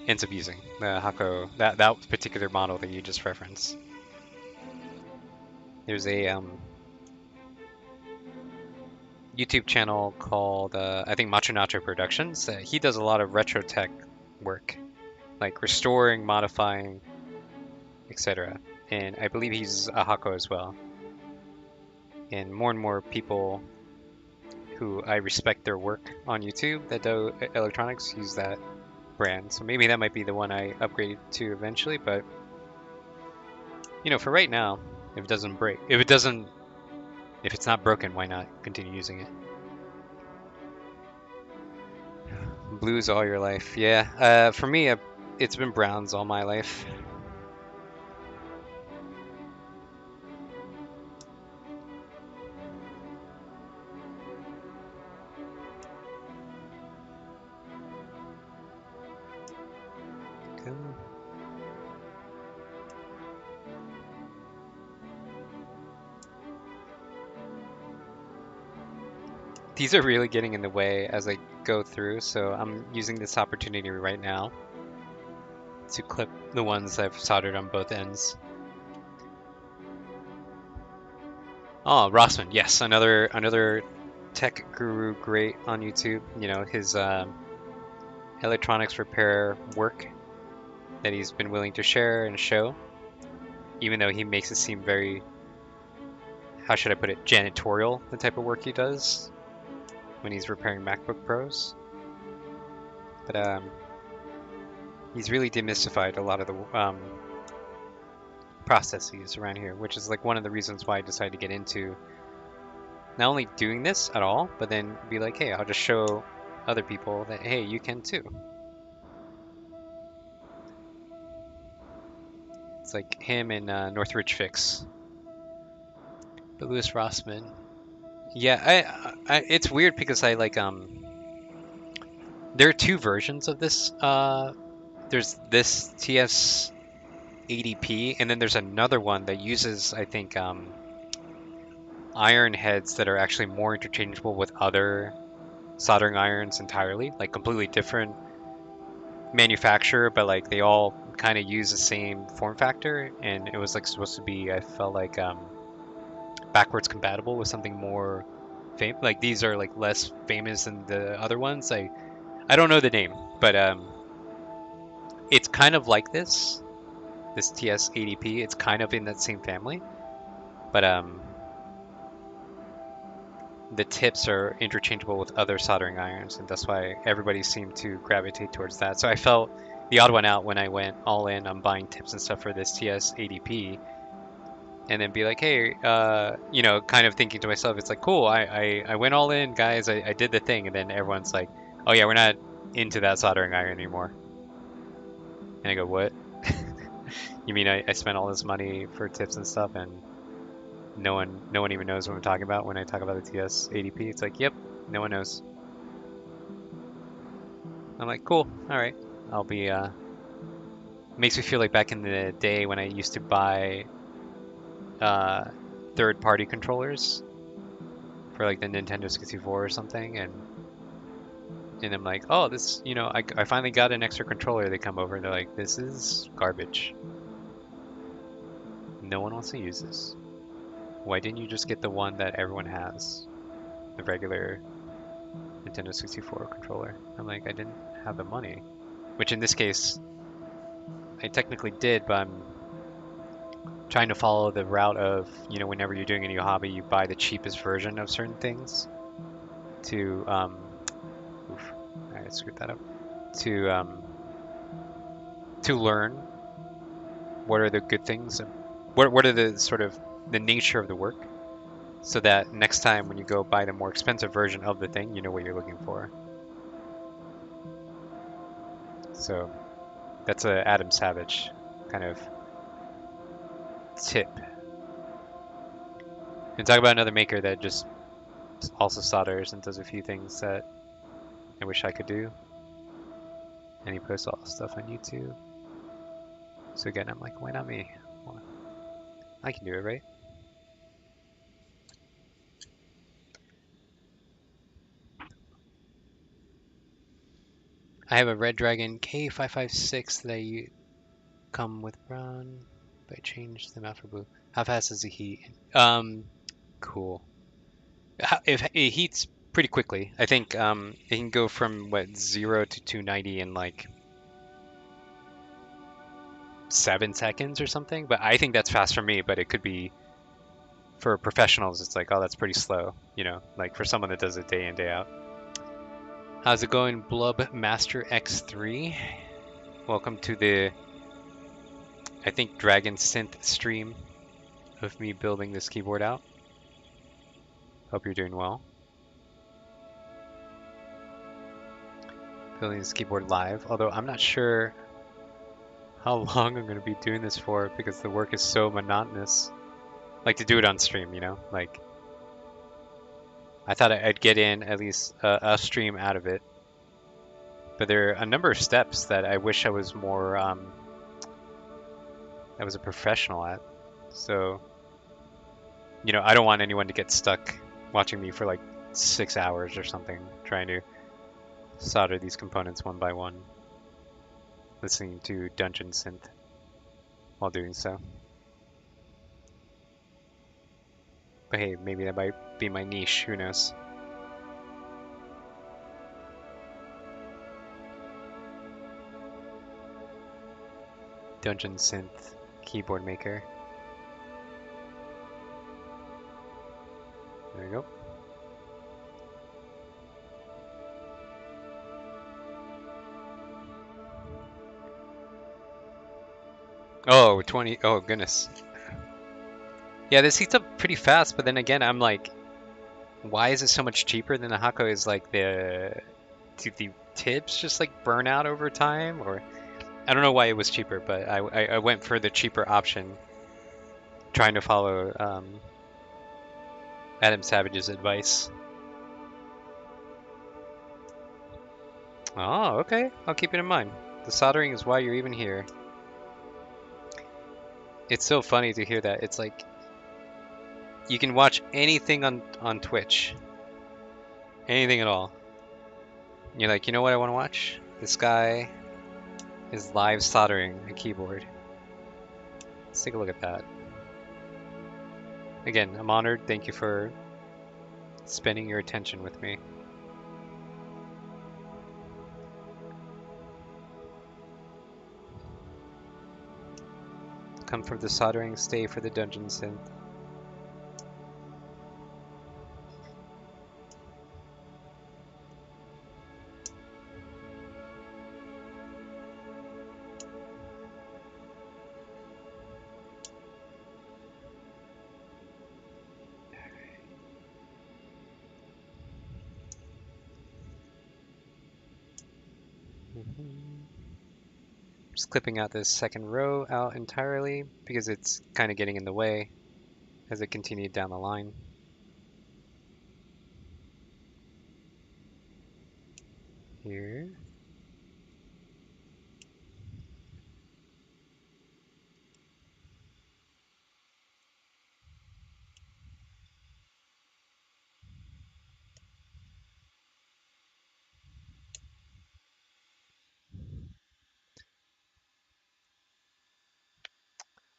ends up using. The Hako, that particular model that you just referenced. There's a YouTube channel called I think Macho Nacho Productions. He does a lot of retro tech work, like restoring, modifying, etc. And I believe he's a Hako as well. And more people who I respect their work on YouTube that do electronics use that brand. So maybe that might be the one I upgrade to eventually. But you know, for right now, if it doesn't break, if it's not broken, why not continue using it? Blues all your life, yeah. For me, it's been browns all my life. These are really getting in the way as I go through, so I'm using this opportunity right now to clip the ones I've soldered on both ends. Oh, Rossman, yes, another tech guru, great on YouTube. You know, his electronics repair work that he's been willing to share and show, even though he makes it seem very, how should I put it, janitorial, the type of work he does when he's repairing MacBook Pros. But he's really demystified a lot of the processes around here, which is like one of the reasons why I decided to get into not only doing this at all, but then be like, hey, I'll just show other people that, hey, you can too. It's like him and Northridge Fix. But Louis Rossman. Yeah, it's weird because I like there are two versions of this. There's this TS 80p, and then there's another one that uses, I think, iron heads that are actually more interchangeable with other soldering irons entirely, like completely different manufacturer, but like they all kind of use the same form factor, and it was like supposed to be, I felt like backwards compatible with something more like these are like less famous than the other ones. I don't know the name, but it's kind of like this TS80P. It's kind of in that same family, but the tips are interchangeable with other soldering irons, and that's why everybody seemed to gravitate towards that. So I felt the odd one out when I went all in on buying tips and stuff for this TS80P, and then be like, hey, you know, kind of thinking to myself, it's like, cool, I went all in, guys, I did the thing, and then everyone's like, oh yeah, we're not into that soldering iron anymore. And I go, what? You mean I spent all this money for tips and stuff, and No one even knows what I'm talking about when I talk about the TS 80p. It's like, yep, no one knows. I'm like, cool, all right. I'll be makes me feel like back in the day when I used to buy uh third-party controllers for like the Nintendo 64 or something, and I'm like, oh, this, I finally got an extra controller. They come over and they're like, this is garbage. No one wants to use this. Why didn't you just get the one that everyone has? The regular Nintendo 64 controller. I'm like, I didn't have the money. Which in this case, I technically did, but I'm trying to follow the route of, whenever you're doing a new hobby, you buy the cheapest version of certain things to, oof, I screwed that up. To, to learn what are the good things and what are the sort of the nature of the work, so that next time when you go buy the more expensive version of the thing, you know what you're looking for. So that's a Adam Savage kind of tip. And talk about another maker that just also solders and does a few things that I wish I could do. And he posts all the stuff on YouTube. So again, I'm like, why not me? Well, I can do it, right? I have a Red Dragon K556 that I come with brown, but I changed them after blue. How fast does it heat? Cool. If it heats pretty quickly, I think it can go from what 0 to 290 in like 7 seconds or something. But I think that's fast for me. But it could be for professionals. It's like, oh, that's pretty slow. Like for someone that does it day in day out. How's it going, Blub Master X3? Welcome to the, I think, Dragon Synth stream of me building this keyboard out. Hope you're doing well. Building this keyboard live, although I'm not sure how long I'm going to be doing this for because the work is so monotonous. Like to do it on stream, Like I thought I'd get in at least a stream out of it, but there are a number of steps that I wish I was more, I was a professional at. So, I don't want anyone to get stuck watching me for like 6 hours or something trying to solder these components one by one, listening to Dungeon Synth while doing so. But hey, maybe that might be my niche, who knows? Dungeon Synth keyboard maker. There you go. Oh, 20. Oh, goodness. Yeah, this heats up pretty fast, but then again, I'm like, why is it so much cheaper than the Hako? Is like do the tips just like burn out over time? Or I don't know why it was cheaper, but I went for the cheaper option, trying to follow Adam Savage's advice. Oh, okay. I'll keep it in mind. The soldering is why you're even here. It's so funny to hear that. It's like you can watch anything on Twitch, anything at all. You're like, you know what I want to watch? This guy is live soldering a keyboard. Let's take a look at that. Again, I'm honored. Thank you for spending your attention with me. Come for the soldering, stay for the dungeon synth. Just clipping out this second row out entirely because it's kind of getting in the way. as it continued down the line. Here.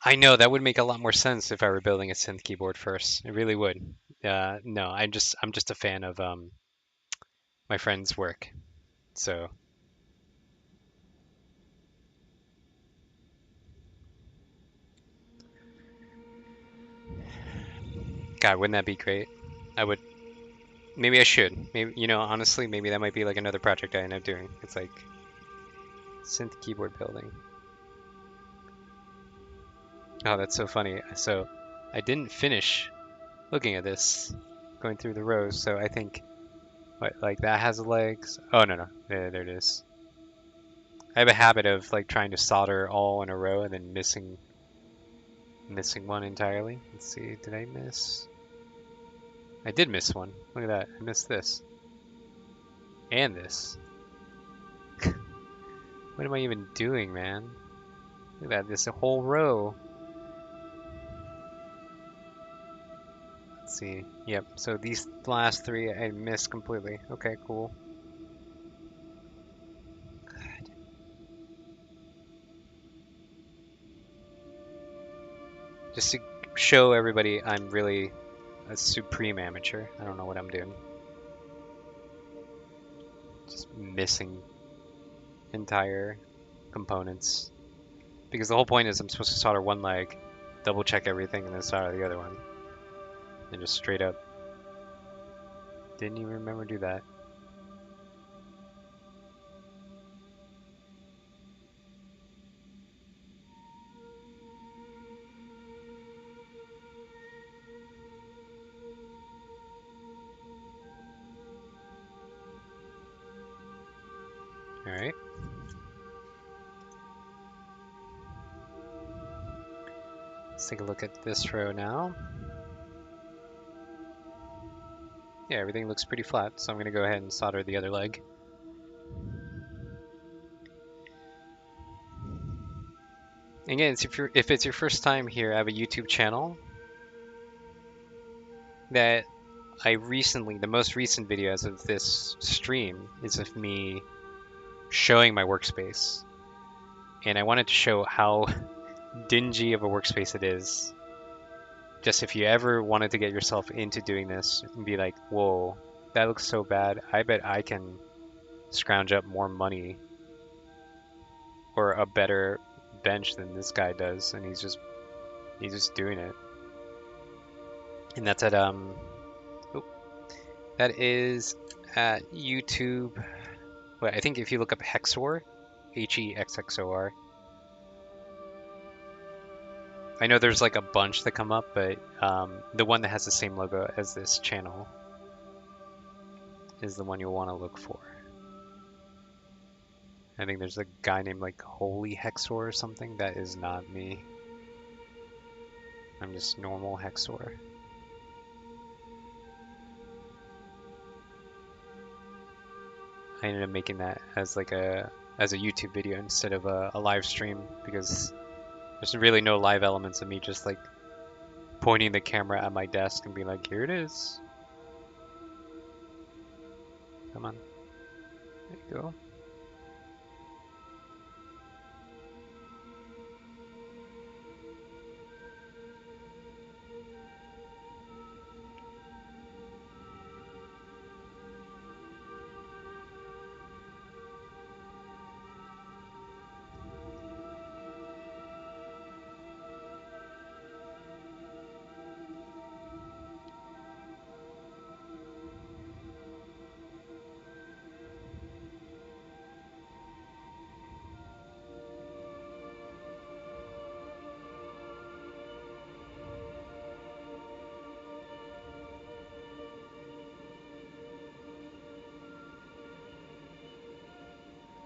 I know that would make a lot more sense if I were building a synth keyboard first. It really would. No, I'm just a fan of my friend's work. So, God, wouldn't that be great? I would. Maybe I should. Maybe honestly, maybe that might be like another project I end up doing. It's like synth keyboard building. Oh, that's so funny. So, I didn't finish looking at this, going through the rows. So I think, what, like that has legs. Oh no no, there it is. I have a habit of like trying to solder all in a row and then missing one entirely. Let's see, did I miss? I did miss one. Look at that. I missed this and this. What am I even doing, man? Look at that. This a whole row. Let's see. Yep. So these last three I missed completely. Okay, cool. Just to show everybody I'm really a supreme amateur. I don't know what I'm doing. Just missing entire components. Because the whole point is I'm supposed to solder one leg, double check everything, and then solder the other one. And just straight up didn't even remember to do that. Alright. Let's take a look at this row now. Yeah, everything looks pretty flat, so I'm going to go ahead and solder the other leg. Again, if it's your first time here, I have a YouTube channel that the most recent video as of this stream is of me showing my workspace. And I wanted to show how dingy of a workspace it is. Just if you ever wanted to get yourself into doing this and be like, whoa, that looks so bad. I bet I can scrounge up more money or a better bench than this guy does, and he's just doing it. And that's at oh, that is at YouTube. Well, I think if you look up Hexor, Hexxor. I know there's like a bunch that come up, but the one that has the same logo as this channel is the one you'll want to look for. I think there's a guy named like Holy Hexor or something. That is not me. I'm just normal Hexor. I ended up making that as like a YouTube video instead of a live stream because there's really no live elements of me just like pointing the camera at my desk and being like, here it is. Come on. There you go.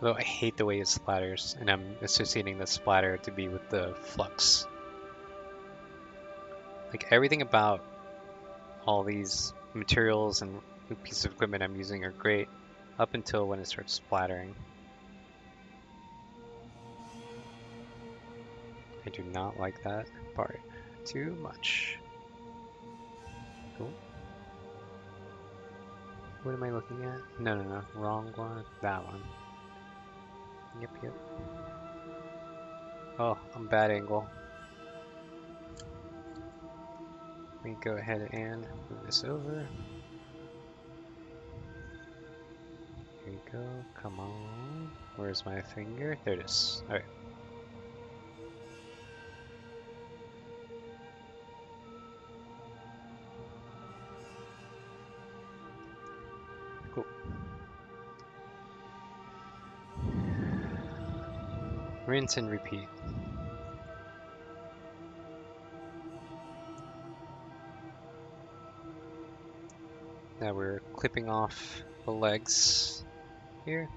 Although I hate the way it splatters, and I'm associating the splatter to be with the flux. Like everything about all these materials and pieces of equipment I'm using are great up until when it starts splattering. I do not like that part too much. Oh, what am I looking at? No, wrong one. That one. Yep. Oh, I'm bad angle. Let me go ahead and move this over. Here you go. Come on. Where's my finger? There it is. Alright. Cool. Rinse and repeat. Now we're clipping off the legs here.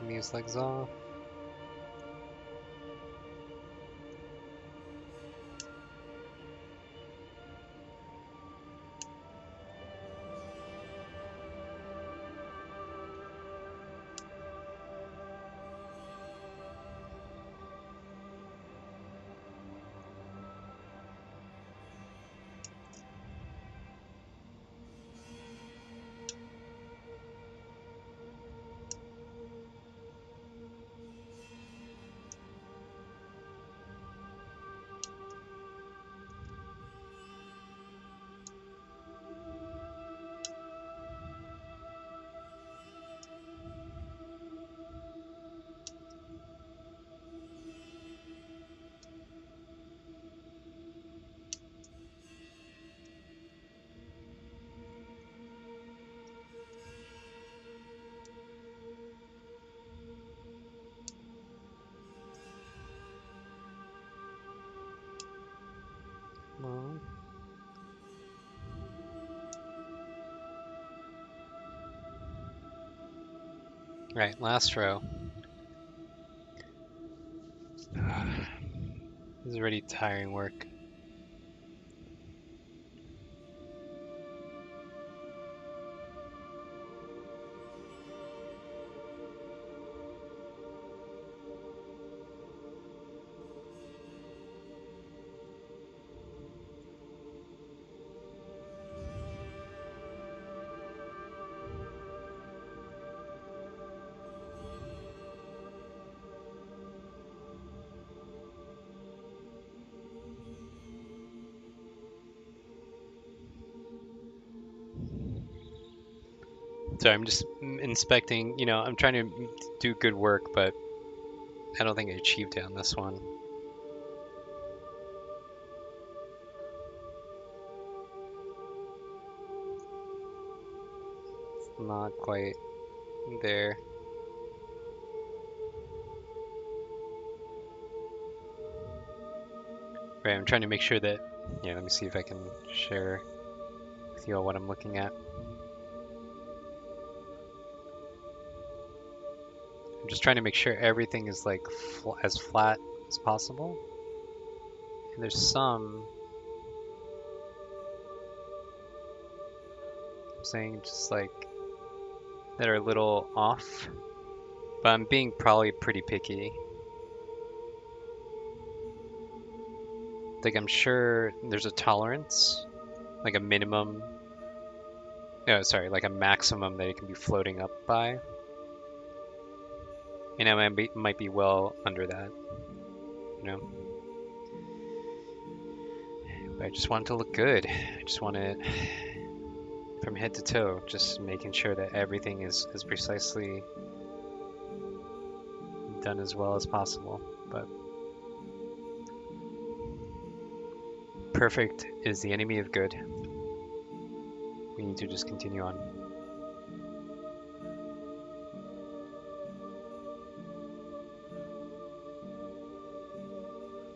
And these legs off. Come on. Right, last row. This is already tiring work. Sorry, I'm just inspecting. I'm trying to do good work, but I don't think I achieved it on this one. Not quite there. Right, I'm trying to make sure that, yeah, let me see if I can share with you all what I'm looking at. I'm just trying to make sure everything is like as flat as possible. And there's some, I'm saying just like, that are a little off, but I'm being probably pretty picky. Like I'm sure there's a tolerance, like a minimum, no, sorry, like a maximum that it can be floating up by. And I might be well under that, you know. But I just want it to look good. I just want it from head to toe, just making sure that everything is precisely done as well as possible. But perfect is the enemy of good. We need to just continue on.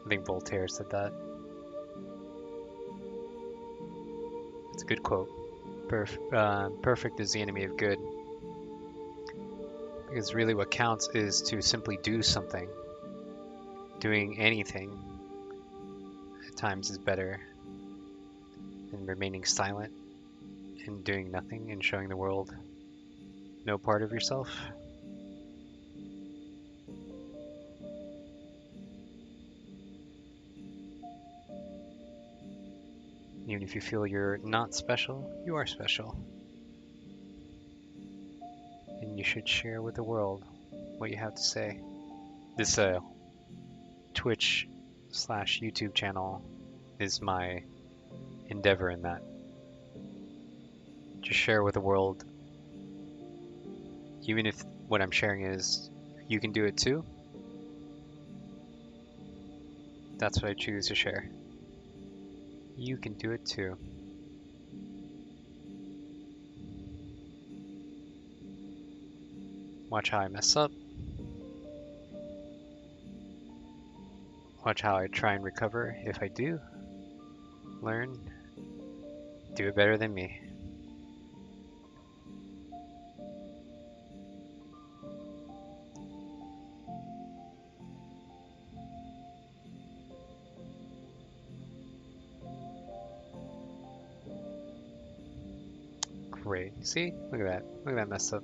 I think Voltaire said that. It's a good quote. Perfect is the enemy of good. Because really what counts is to simply do something. Doing anything at times is better than remaining silent and doing nothing and showing the world no part of yourself. Even if you feel you're not special, you are special. And you should share with the world what you have to say. This Twitch/YouTube channel is my endeavor in that. Just share with the world, even if what I'm sharing is you can do it too. That's what I choose to share. You can do it too. Watch how I mess up. Watch how I try and recover if I do. Learn. Do it better than me. Great. See? Look at that. Look at that mess up.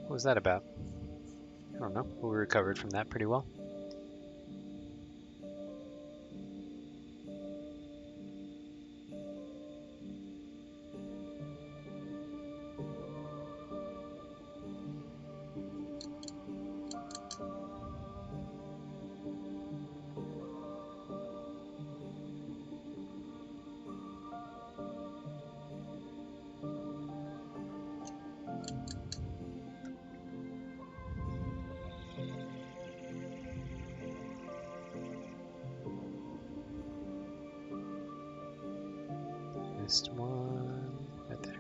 What was that about? I don't know. But we recovered from that pretty well. Missed one. Right there.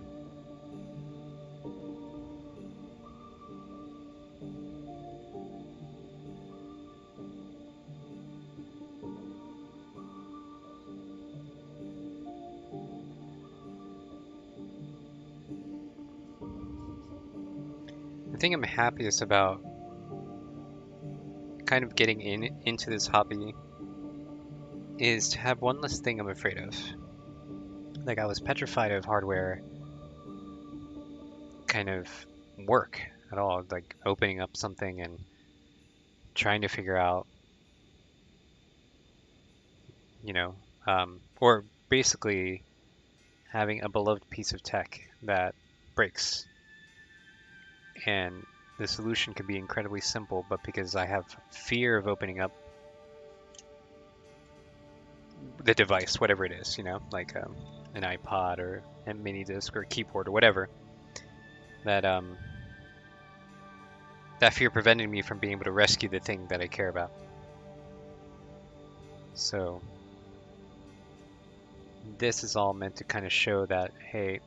The thing I'm happiest about kind of getting into this hobby is to have one less thing I'm afraid of. Like I was petrified of hardware kind of work at all, like opening up something and trying to figure out, you know, or basically having a beloved piece of tech that breaks. And the solution could be incredibly simple, but because I have fear of opening up the device, whatever it is, like an iPod or a mini disc or a keyboard or whatever, that that fear prevented me from being able to rescue the thing that I care about. So this is all meant to kind of show that, hey,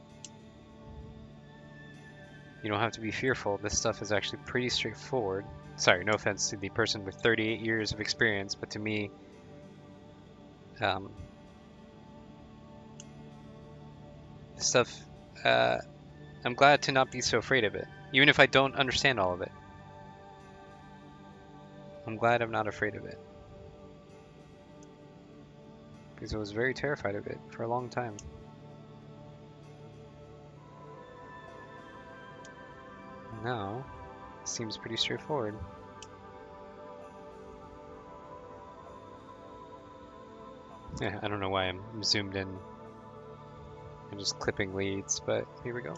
you don't have to be fearful. This stuff is actually pretty straightforward. Sorry, no offense to the person with 38 years of experience, but to me, this stuff, I'm glad to not be so afraid of it. Even if I don't understand all of it. I'm glad I'm not afraid of it. Because I was very terrified of it for a long time. Now, it seems pretty straightforward. Yeah, I don't know why I'm zoomed in and just clipping leads, but here we go.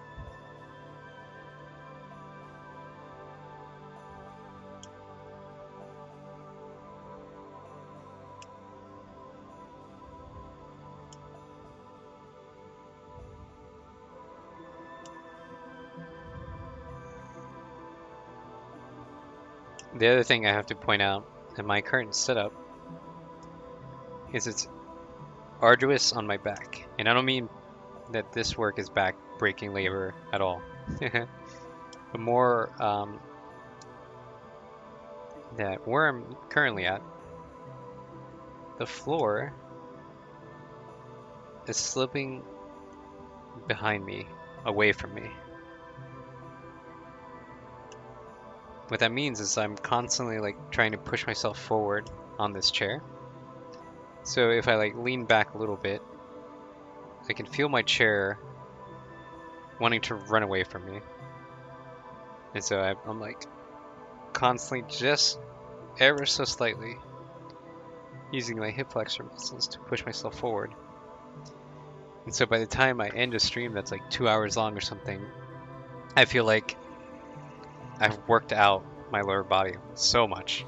The other thing I have to point out in my current setup is it's arduous on my back. And I don't mean that this work is back breaking labor at all. But more that where I'm currently at, the floor is sloping behind me away from me. What that means is I'm constantly like trying to push myself forward on this chair. So if I like lean back a little bit, I can feel my chair wanting to run away from me. And so I'm like constantly just ever so slightly using my hip flexor muscles to push myself forward. And so by the time I end a stream that's like 2 hours long or something, I feel like I've worked out my lower body so much.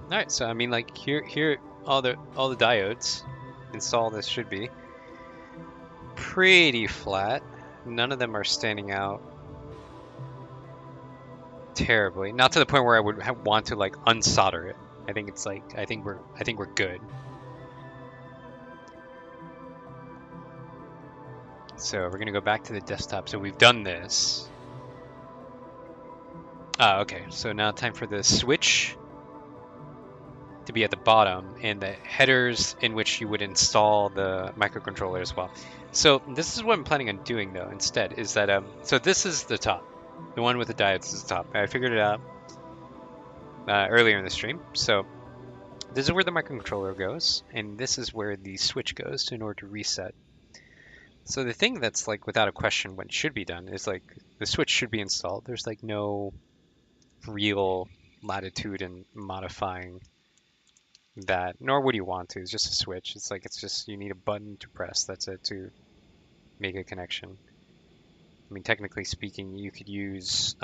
Alright, so I mean like here all the diodes installed as should be. Pretty flat. None of them are standing out terribly. Not to the point where I would want to like unsolder it. I think it's like I think we're good. So we're gonna go back to the desktop. So we've done this. Ah, okay. So now time for the switch to be at the bottom and the headers in which you would install the microcontroller as well. So this is what I'm planning on doing though instead is that so this is the top. The one with the diodes is the top. I figured it out earlier in the stream. So this is where the microcontroller goes, and this is where the switch goes in order to reset. So the thing that's like without a question what should be done is like the switch should be installed. There's like no real latitude in modifying that, nor would you want to. It's just a switch. It's like it's just you need a button to press. That's it to make a connection. I mean, technically speaking, you could use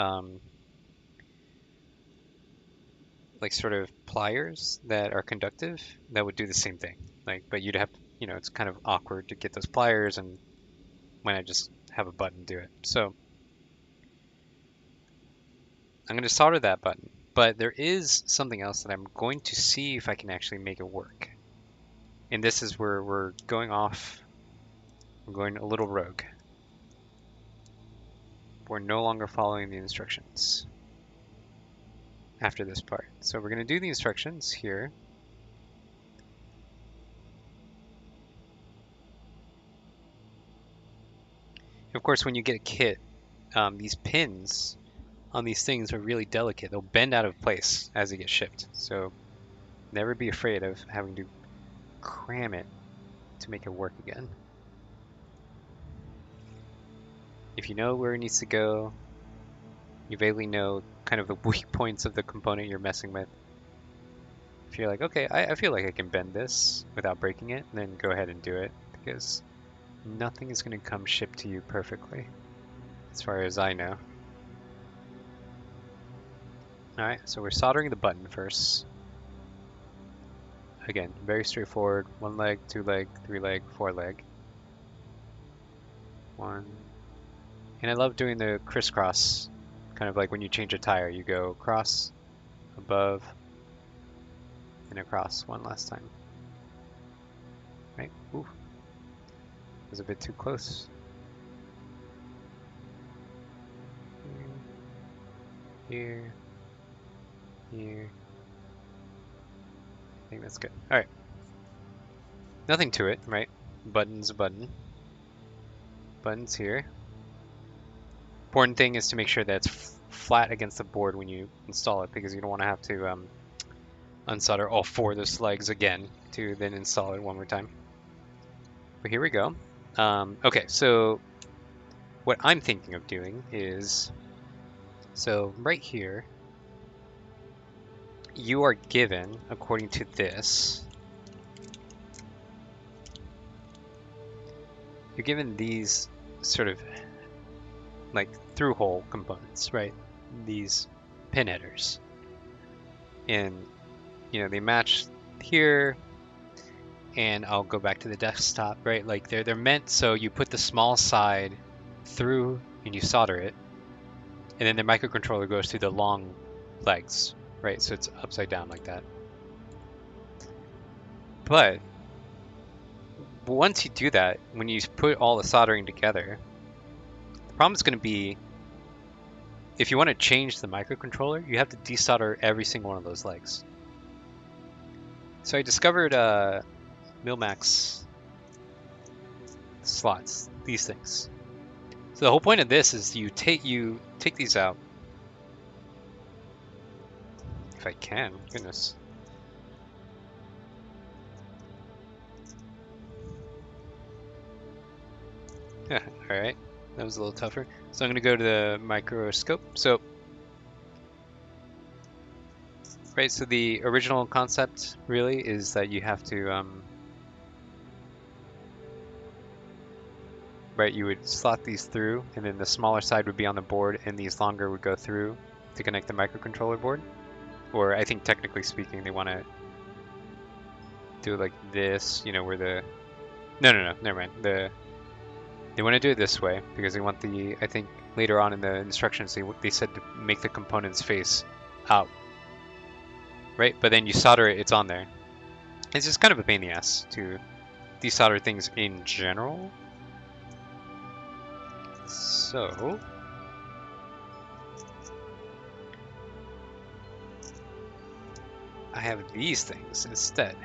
like sort of pliers that are conductive that would do the same thing. Like, but you'd have, you know, it's kind of awkward to get those pliers and when I just have a button do it. So I'm going to solder that button. But there is something else that I'm going to see if I can actually make it work. And this is where we're going off. I'm going a little rogue. We're no longer following the instructions after this part. So we're going to do the instructions here. Of course, when you get a kit, these pins on these things are really delicate. They'll bend out of place as they get shipped. So never be afraid of having to cram it to make it work again. If you know where it needs to go, you vaguely know kind of the weak points of the component you're messing with. If you're like, okay, I feel like I can bend this without breaking it, then go ahead and do it, because nothing is going to come shipped to you perfectly, as far as I know. Alright, so we're soldering the button first. Again, very straightforward. 1 leg, 2 leg, 3 leg, 4 leg. 1. And I love doing the crisscross, kind of like when you change a tire, you go across, above, and across one last time. Right? Ooh. Was a bit too close. Here. Here. I think that's good. Alright. Nothing to it, right? Button's a button. Button's here. Important thing is to make sure that it's flat against the board when you install it, because you don't want to have to unsolder all 4 of those legs again to then install it one more time. But here we go. Okay, so what I'm thinking of doing is, so right here, you are given, according to this, you're given these sort of like through hole components, right? These pin headers. And, you know, they match here, and I'll go back to the desktop, right? Like they're meant so you put the small side through and you solder it, and then the microcontroller goes through the long legs, right? So it's upside down like that. But once you do that, when you put all the soldering together, the problem is going to be if you want to change the microcontroller, you have to desolder every single one of those legs. So I discovered Milmax slots, these things. So the whole point of this is you take these out. If I can, goodness. Yeah, all right. That was a little tougher. So I'm going to go to the microscope. So, right, so the original concept really is that you have to, right, you would slot these through, and then the smaller side would be on the board, and these longer would go through to connect the microcontroller board. Or I think technically speaking, they want to do it like this, you know, where the... No, never mind. They want to do it this way because they want the, I think later on in the instructions, they said to make the components face out. Right? But then you solder it, it's on there. It's just kind of a pain in the ass to desolder things in general. So I have these things instead.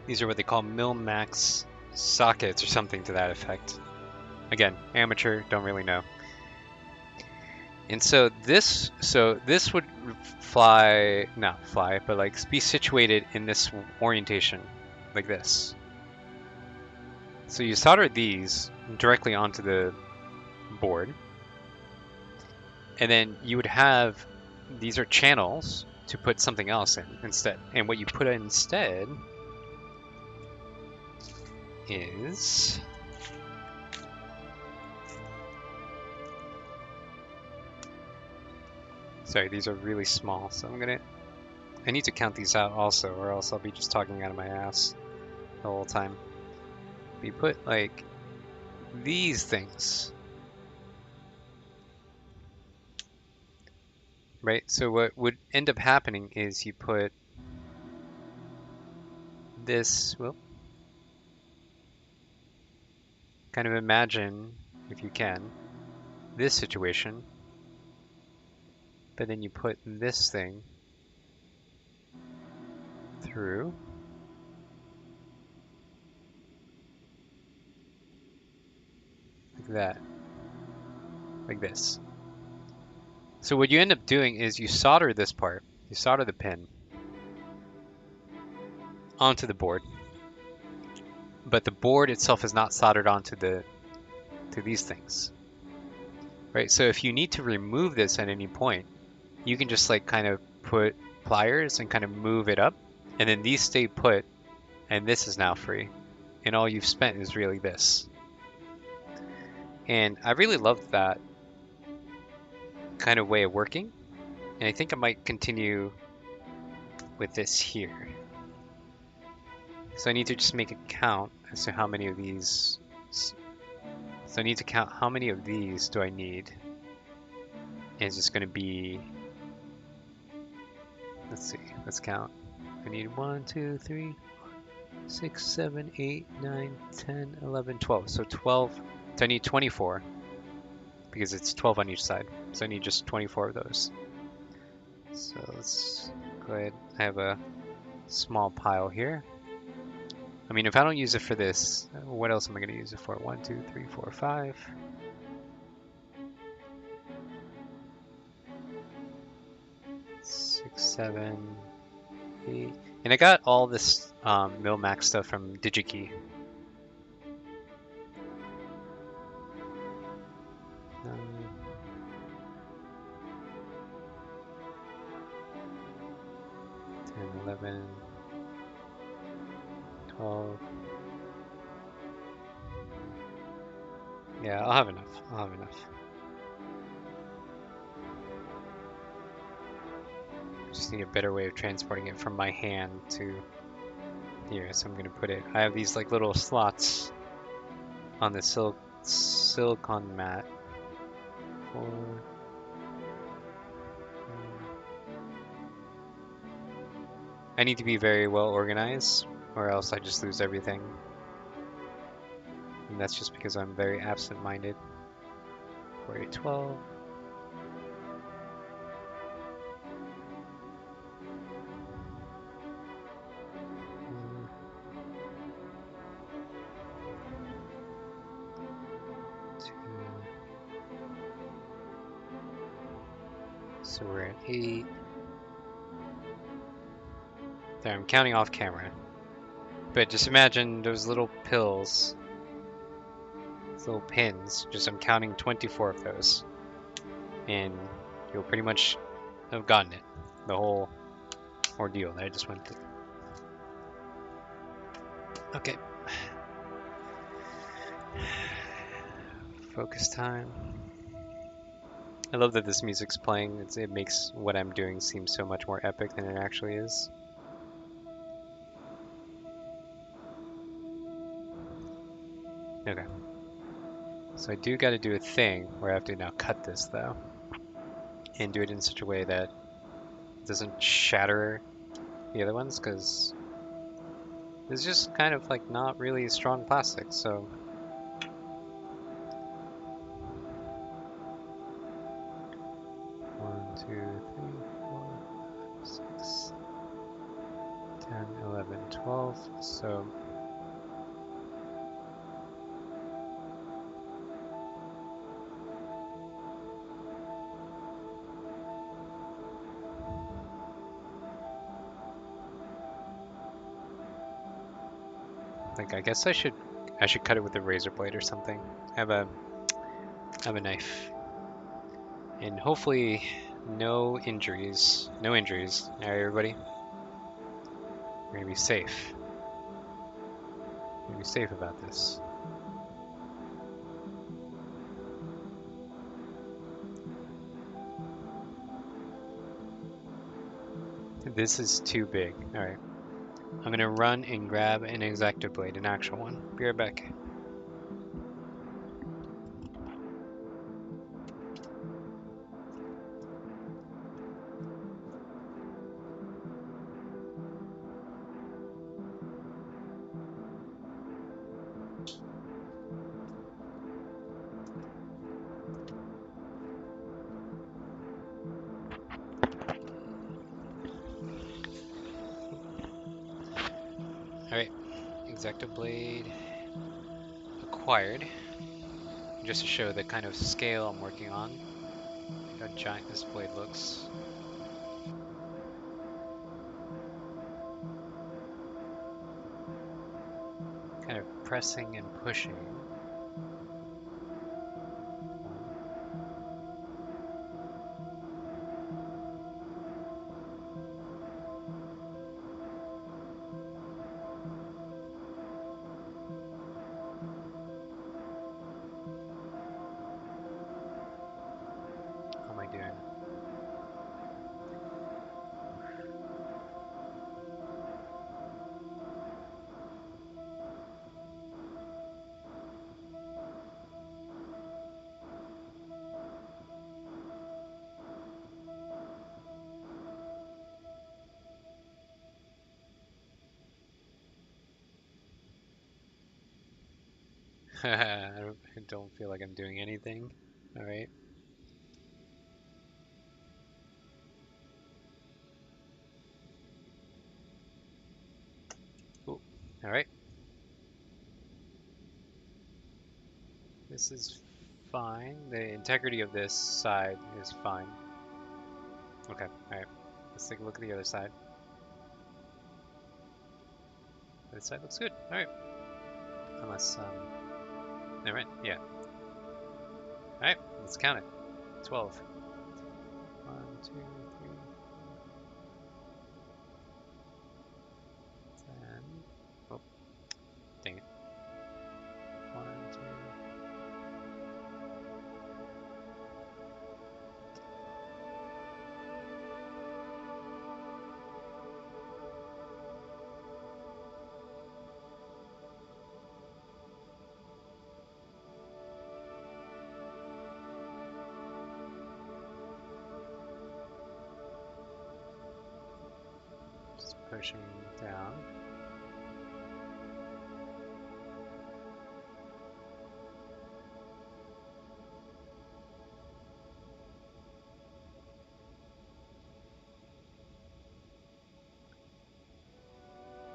These are what they call mil-max sockets or something to that effect. Again, amateur, don't really know. And so this would not fly, but like be situated in this orientation, like this. So you solder these directly onto the board, and then you would have, these are channels to put something else in instead. And what you put in instead is sorry, these are really small, so I need to count these out also, or else I'll be just talking out of my ass the whole time. We put like these things, right? So what would end up happening is you put this, well, kind of imagine, if you can, this situation, but then you put this thing through like that, like this. So what you end up doing is you solder this part, you solder the pin onto the board, but the board itself is not soldered onto to these things, right? So if you need to remove this at any point, you can just like kind of put pliers and kind of move it up, and then these stay put, and this is now free, and all you've spent is really this. And I really loved that kind of way of working, and I think I might continue with this here. So I need to just make a count as to how many of these. So I need to count how many of these do I need. And it's just going to be, let's see, let's count. I need 1, 2, 3, 6, 7, 8, 9, 10, 11, 12. So 12, so I need 24 because it's 12 on each side. So I need just 24 of those. So let's go ahead. I have a small pile here. I mean, if I don't use it for this, what else am I going to use it for? 1, 2, 3, 4, 5. 6, 7, 8. And I got all this Mil-Max stuff from DigiKey. 9, 10, 11, 12. Yeah, I'll have enough. I'll have enough. Just need a better way of transporting it from my hand to here. So I'm going to put it, I have these like little slots on the silicon mat. For, I need to be very well organized or else I just lose everything. And that's just because I'm very absent-minded. 4, 8, 12. So we're at 8. There, I'm counting off camera. But just imagine those little pills, those little pins. Just I'm counting 24 of those. And you'll pretty much have gotten it. The whole ordeal that I just went through. Okay. Focus time. I love that this music's playing. It makes what I'm doing seem so much more epic than it actually is. Okay. So I do got to do a thing where I have to now cut this though, and do it in such a way that it doesn't shatter the other ones, because it's just kind of like not really strong plastic. So 1, 2, 3, 4, 6, 10, 11, 12. So like I guess I should cut it with a razor blade or something. I have a knife, and hopefully no injuries. No injuries. All right, everybody. We're gonna be safe. We're gonna be safe about this. This is too big. All right. I'm gonna run and grab an X-Acto blade, an actual one. Be right back. All right. X-Acto blade acquired. Just to show the kind of scale I'm working on, how giant this blade looks. Kind of pressing and pushing. How am I doing? I don't feel like I'm doing anything. All right. Ooh. All right. This is fine. The integrity of this side is fine. Okay. All right. Let's take a look at the other side. This side looks good. All right. Unless all right. Yeah. All right. Let's count it. 12. 1, 2, 3, 10. Oh, dang it. 1, 2. Just pushing down.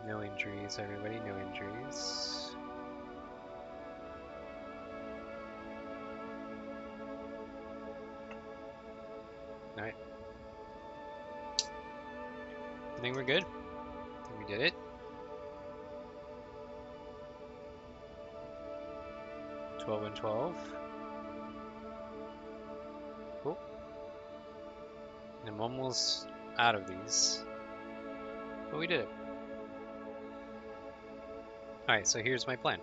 No injuries, everybody. No injuries. All right. think we're good. I think we did it. 12 and 12. Cool. And I'm almost out of these. But we did it. Alright, so here's my plan.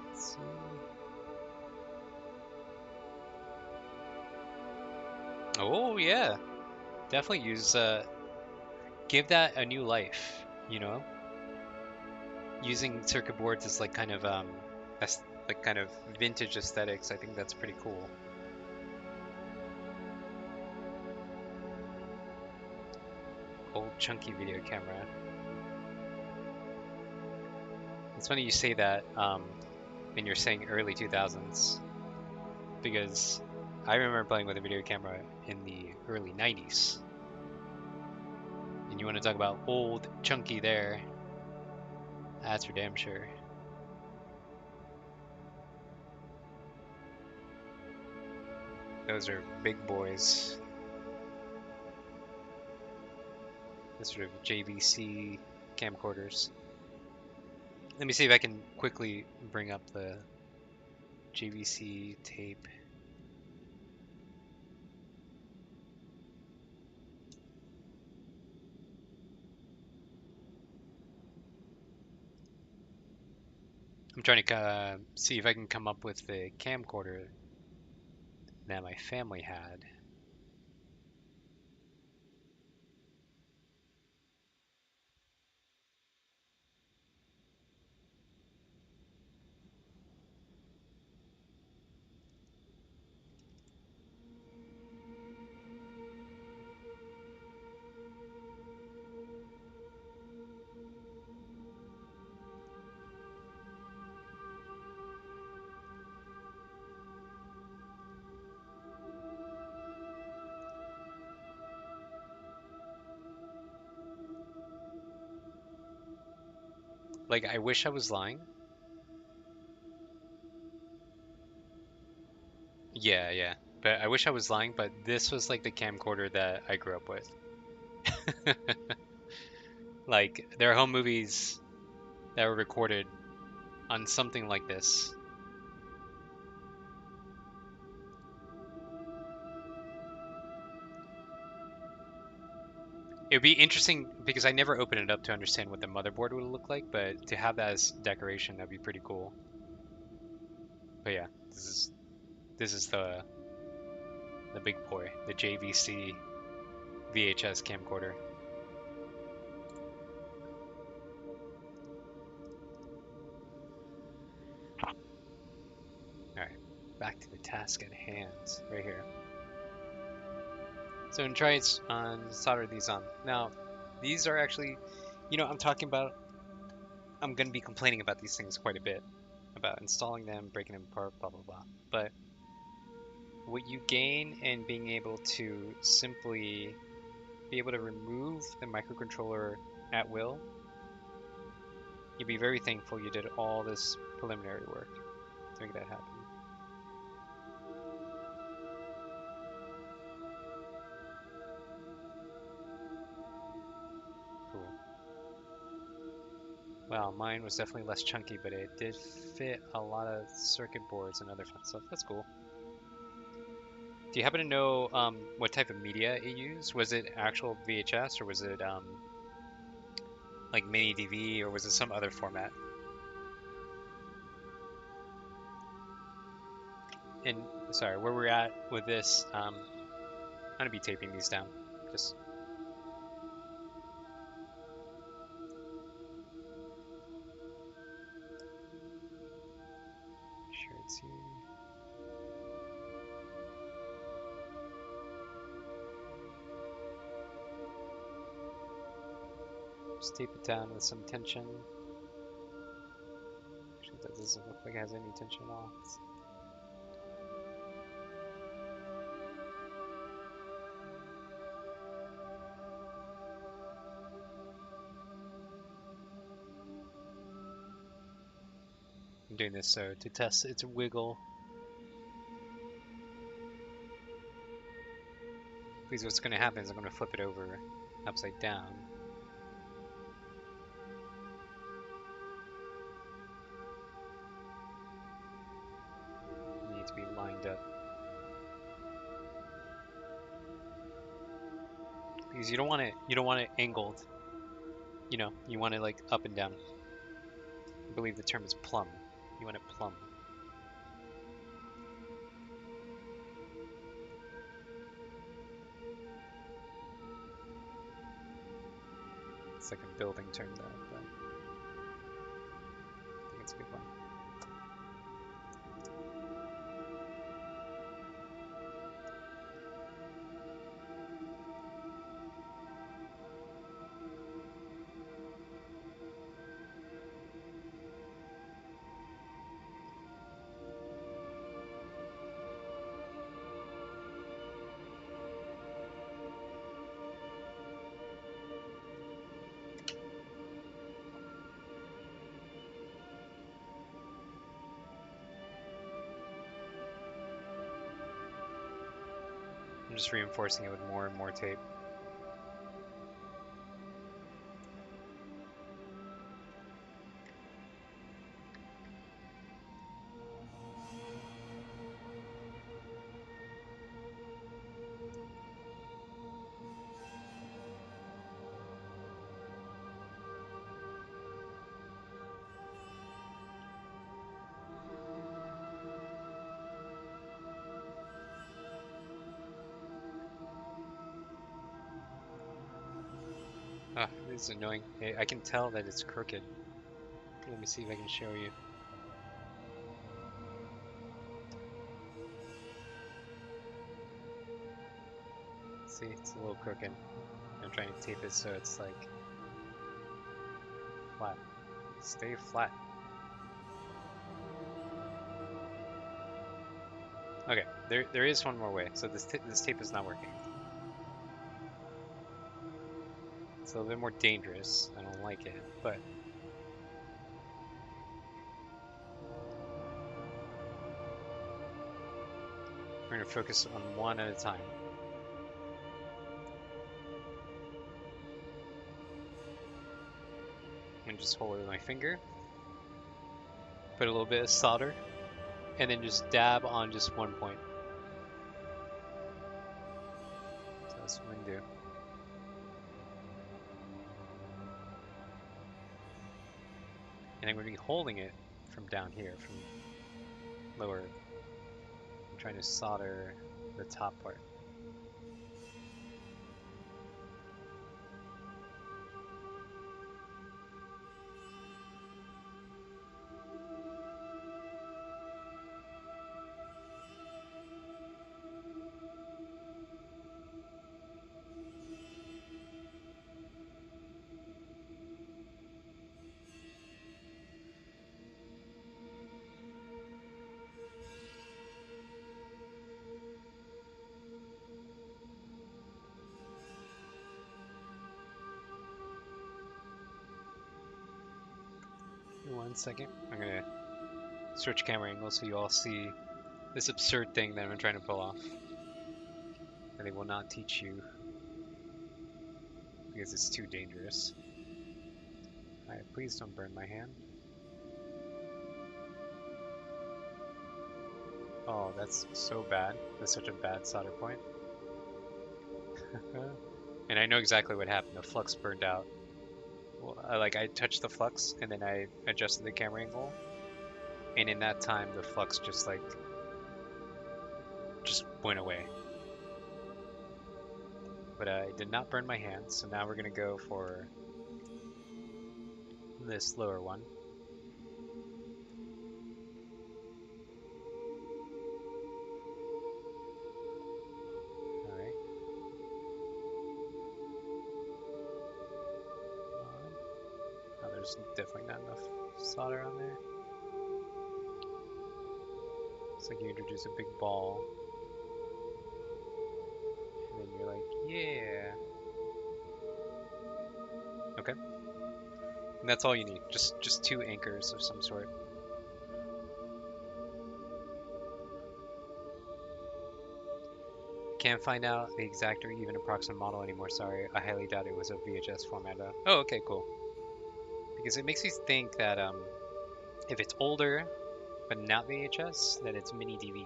Let's see. Oh yeah, definitely use give that a new life. You know, using circuit boards is like kind of like kind of vintage aesthetics. I think that's pretty cool. Old chunky video camera. It's funny you say that, and you're saying early 2000s, because I remember playing with a video camera in the early 90s. And you want to talk about old chunky there? That's for damn sure. Those are big boys. The sort of JVC camcorders. Let me see if I can quickly bring up the JVC tape. I'm trying to see if I can come up with the camcorder that my family had. Like, I wish I was lying. Yeah, yeah. But I wish I was lying, but this was like the camcorder that I grew up with. Like, there are home movies that were recorded on something like this. It would be interesting because I never opened it up to understand what the motherboard would look like, but to have that as decoration, that'd be pretty cool. But yeah, this is the big boy, the JVC VHS camcorder. All right, back to the task at hand, right here. So I'm trying on solder these on. Now, these are actually, I'm talking about. I'm gonna be complaining about these things quite a bit, about installing them, breaking them apart, blah blah blah. But what you gain in being able to simply be able to remove the microcontroller at will, you'd be very thankful you did all this preliminary work to make that happen. Cool. Well, mine was definitely less chunky, but it did fit a lot of circuit boards and other fun stuff. That's cool. Do you happen to know what type of media it used? Was it actual VHS or was it like mini DV or was it some other format? And sorry, where we're at with this, I'm gonna be taping these down. Just sure it's here. Just tape it down with some tension. Actually, that doesn't look like it has any tension at all. I'm doing this so to test its wiggle. Because what's going to happen is I'm going to flip it over upside down. You need to be lined up. Because you don't want it angled. You know, you want it like up and down. I believe the term is plumb. You want it plumb. It's like a building term though, but I think it's a good one. I'm just reinforcing it with more and more tape. Ah, this is annoying. Hey, I can tell that it's crooked. Let me see if I can show you. See, it's a little crooked. I'm trying to tape it so it's like flat. Stay flat. Okay, there is one more way. So this tape is not working. It's a little bit more dangerous. I don't like it, but we're gonna focus on one at a time. I'm gonna just hold it with my finger, put a little bit of solder, and then just dab on just one point. So that's what I'm gonna do. And I'm gonna be holding it from down here, from lower. I'm trying to solder the top part. One second. I'm gonna switch camera angle so you all see this absurd thing that I'm trying to pull off. And they will not teach you because it's too dangerous. Alright, please don't burn my hand. Oh, that's so bad. That's such a bad solder point. And I know exactly what happened. The flux burned out. Well, I touched the flux and then I adjusted the camera angle. And in that time, the flux just went away. But I did not burn my hand, so now we're gonna go for this lower one. Alright. Oh, there's definitely not enough solder on there. It's like you introduce a big ball. And then you're like, yeah. Okay. And that's all you need. Just two anchors of some sort. Can't find out the exact or even approximate model anymore, sorry. I highly doubt it was a VHS format though. Oh, okay, cool. Because it makes me think that if it's older but not VHS, then it's mini DV.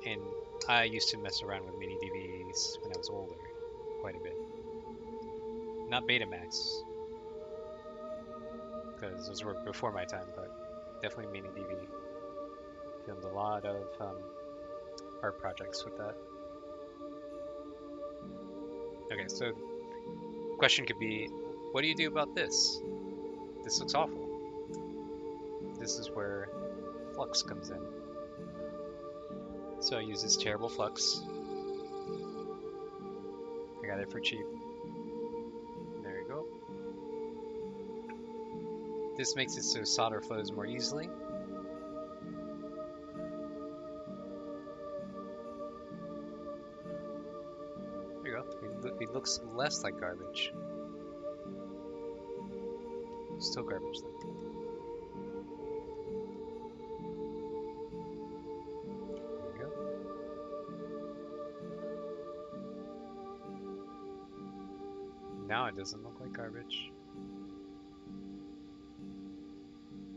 And I used to mess around with mini DVs when I was older, quite a bit. Not Betamax, because those were before my time, but definitely mini DV. Filmed a lot of art projects with that. Okay, so question could be, what do you do about this? This looks awful. This is where flux comes in. So I use this terrible flux. I got it for cheap. There you go. This makes it so solder flows more easily. There you go. It looks less like garbage. Still garbage though. There you go. Now it doesn't look like garbage.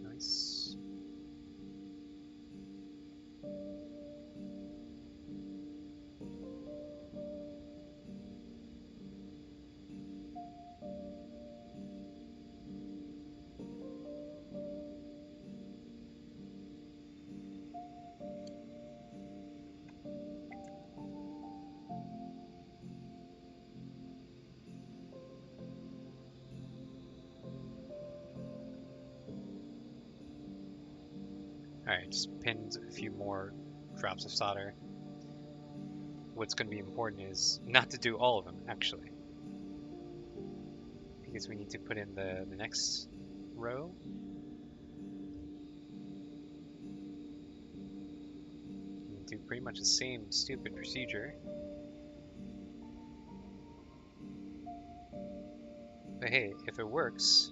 Nice. Alright, just pinned a few more drops of solder. What's going to be important is not to do all of them, actually. Because we need to put in the next row. And do pretty much the same stupid procedure. But hey, if it works,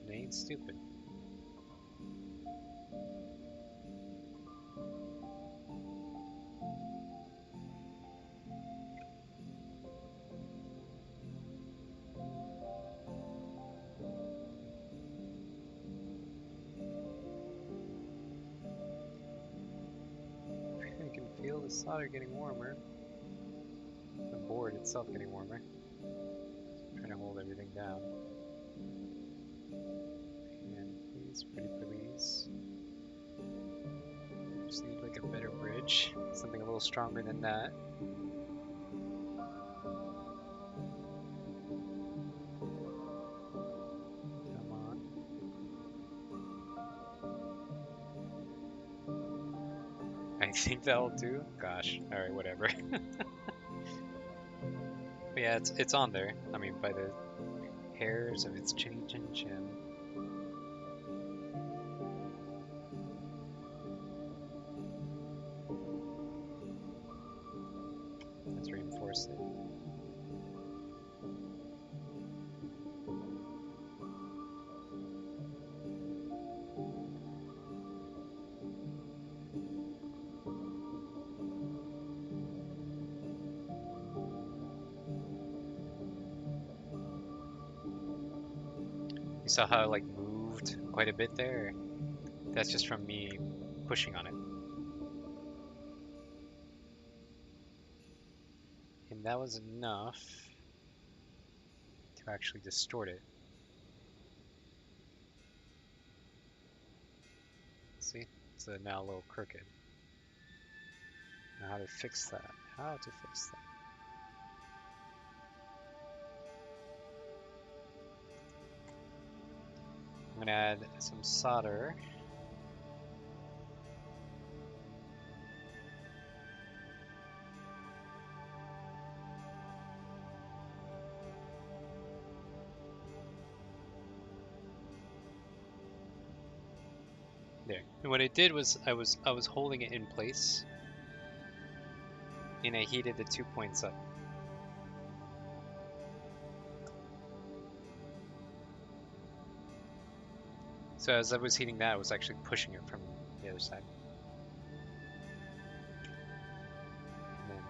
it ain't stupid. I can feel the solder getting warmer. The board itself getting warmer. I'm trying to hold everything down. And please, pretty please. Just need like a better bridge. Something a little stronger than that. Come on. I think that'll do. Gosh, alright, whatever. But yeah, it's on there. I mean, by the hairs of its chinny chin chin. Let's reinforce it. You saw how it like moved quite a bit there? That's just from me pushing on it. And that was enough to actually distort it. See? It's now a little crooked. Now how to fix that? How to fix that? I'm gonna add some solder. There. And what I did was I was holding it in place and I heated the 2 points up. So as I was heating that, I was actually pushing it from the other side.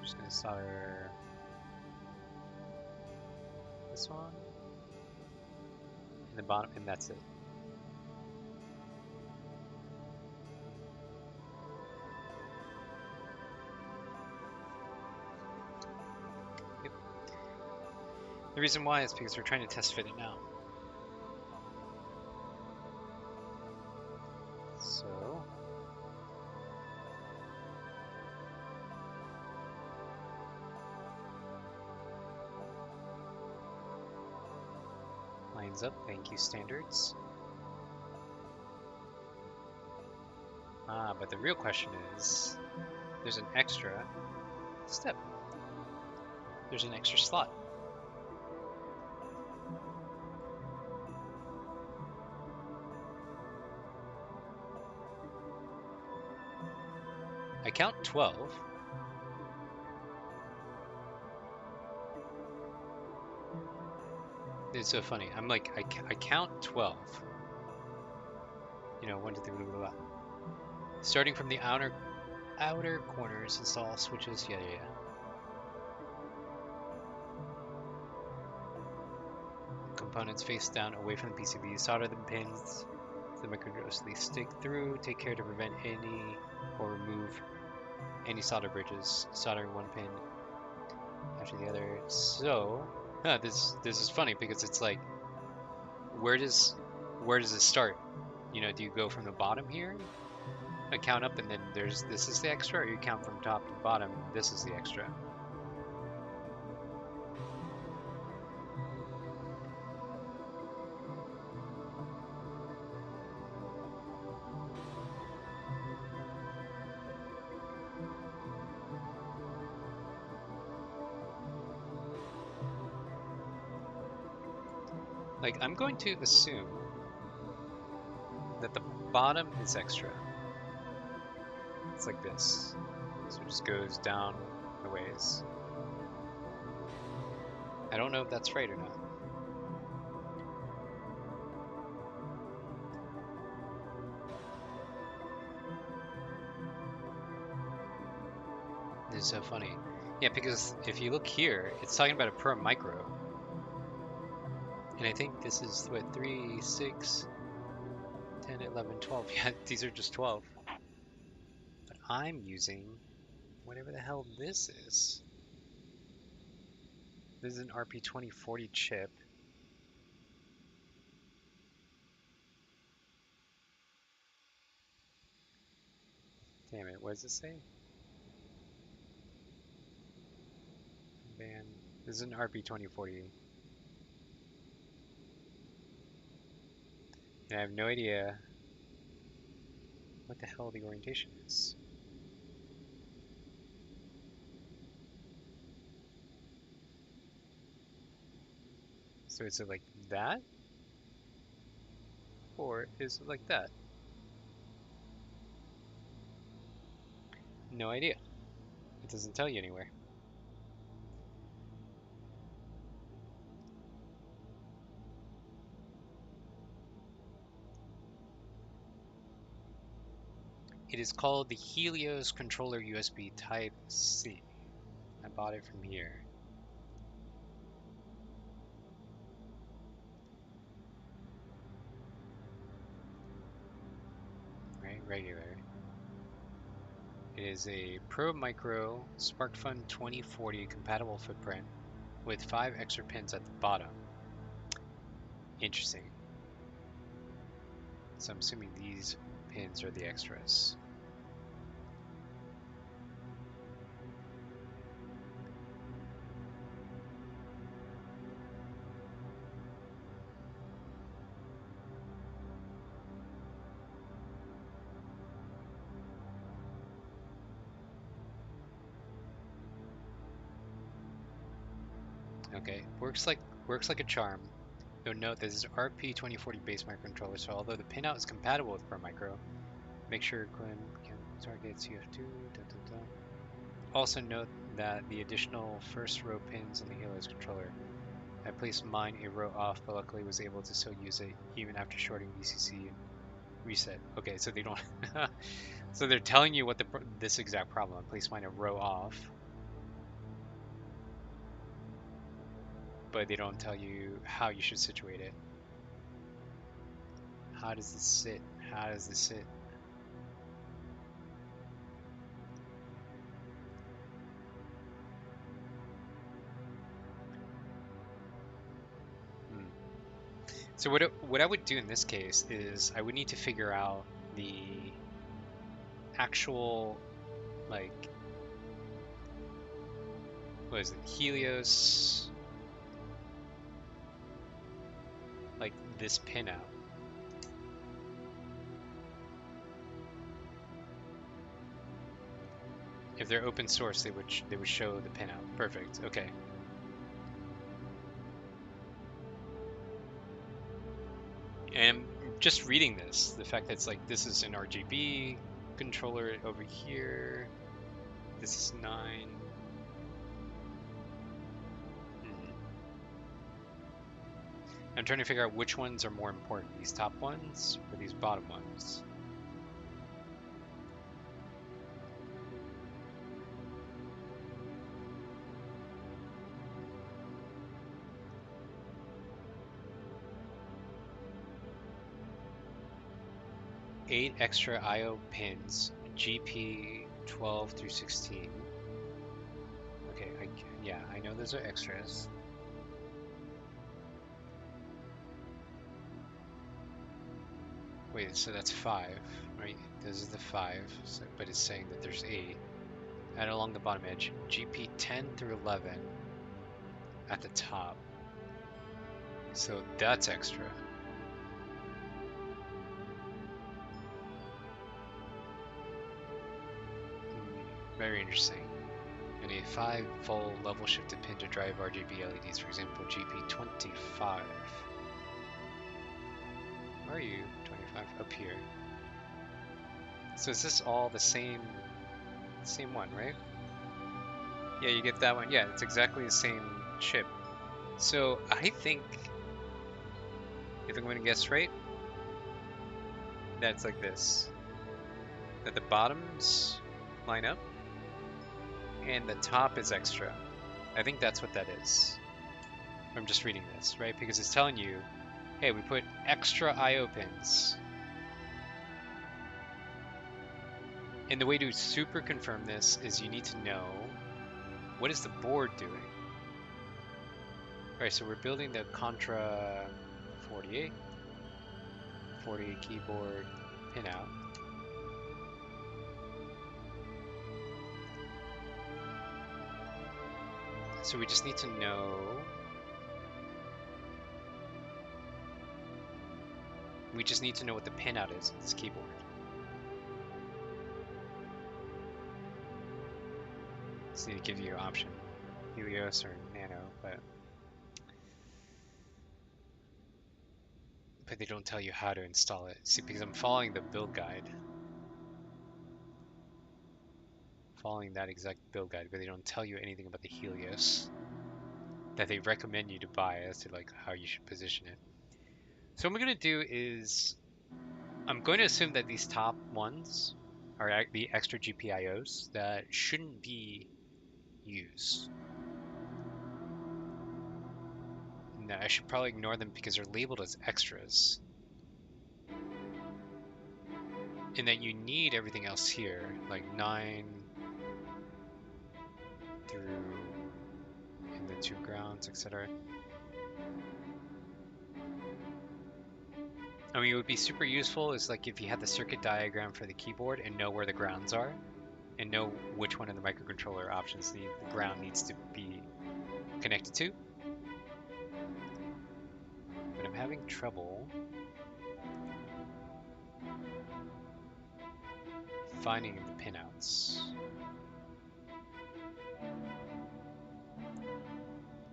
just gonna solder this one in the bottom, and that's it. Yep. The reason why is because we're trying to test fit it now. So lines up, thank you standards. But the real question is, there's an extra step. There's an extra slot. I count 12. It's so funny. I'm like, I count 12. You know, 1, 2, 3, blah, blah, blah. Starting from the outer corners, install switches, yeah. Components face down away from the PCB. Solder the pins to the microgrossly stick through. Take care to prevent any or remove any solder bridges. Soldering one pin after the other. So, this is funny because it's like, where does it start? You know, do you go from the bottom here? I count up and then this is the extra, or you count from top to bottom, this is the extra. Like, I'm going to assume that the bottom is extra. It's like this. So it just goes down a ways. I don't know if that's right or not. This is so funny. Yeah, because if you look here, it's talking about a per micro. And I think this is, what, 3, 6, 10, 11, 12. Yeah, these are just 12. But I'm using whatever the hell this is. This is an RP2040 chip. Damn it, what does it say? Band. This is an RP2040. And I have no idea what the hell the orientation is. So is it like that? Or is it like that? No idea. It doesn't tell you anywhere. It is called the Helios Controller USB Type C. I bought it from here. Right, regular. It is a Pro Micro SparkFun 2040 compatible footprint with 5 extra pins at the bottom. Interesting. So I'm assuming these pins are the extras. Okay, works like a charm. You'll note this is RP2040 base microcontroller, so although the pinout is compatible with Pro Micro, make sure Quinn can target CF2. Also note that the additional first row pins on the Helios controller. I placed mine a row off, but luckily was able to still use it even after shorting VCC and reset. Okay, so they don't. So they're telling you what this exact problem. I placed mine a row off. but they don't tell you how you should situate it. How does this sit? How does this sit? Hmm. So what I would do in this case is I would need to figure out the actual, like, what is it, Helios, like this pinout. If they're open source, they would show the pinout. Perfect. Okay. And just reading this, the fact that it's like this is an RGB controller over here. This is 9. Hmm. I'm trying to figure out which ones are more important, these top ones or these bottom ones. Eight extra I/O pins, GP 12 through 16. Okay, yeah, I know those are extras. Wait, so that's 5, right? This is the 5, so, but it's saying that there's 8. And along the bottom edge, GP 10 through 11 at the top. So that's extra. Very interesting. And a 5-volt level shifted pin to drive RGB LEDs, for example, GP25. Where are you? 25 up here. So is this all the same one, right? Yeah, you get that one. Yeah, it's exactly the same chip. So I think, if I'm going to guess right, that's like this. That the bottoms line up and the top is extra. I think that's what that is. I'm just reading this, right? Because it's telling you, hey, we put extra I/O pins. And the way to super confirm this is you need to know, what is the board doing? All right, so we're building the Contra 48 keyboard pinout. So we just need to know, what the pinout is of this keyboard. Just need to give you an option, Helios or Nano, but they don't tell you how to install it. See, because I'm following the build guide, following that exact build guide, but they don't tell you anything about the Helios that they recommend you to buy as to like how you should position it. So what I'm gonna do is I'm going to assume that these top ones are the extra GPIOs that shouldn't be used. No, I should probably ignore them because they're labeled as extras. And that you need everything else here, like 9 through in the 2 grounds, etc. I mean, it would be super useful is like if you had the circuit diagram for the keyboard and know where the grounds are, and know which one of the microcontroller options the ground needs to be connected to. But I'm having trouble finding the pinouts.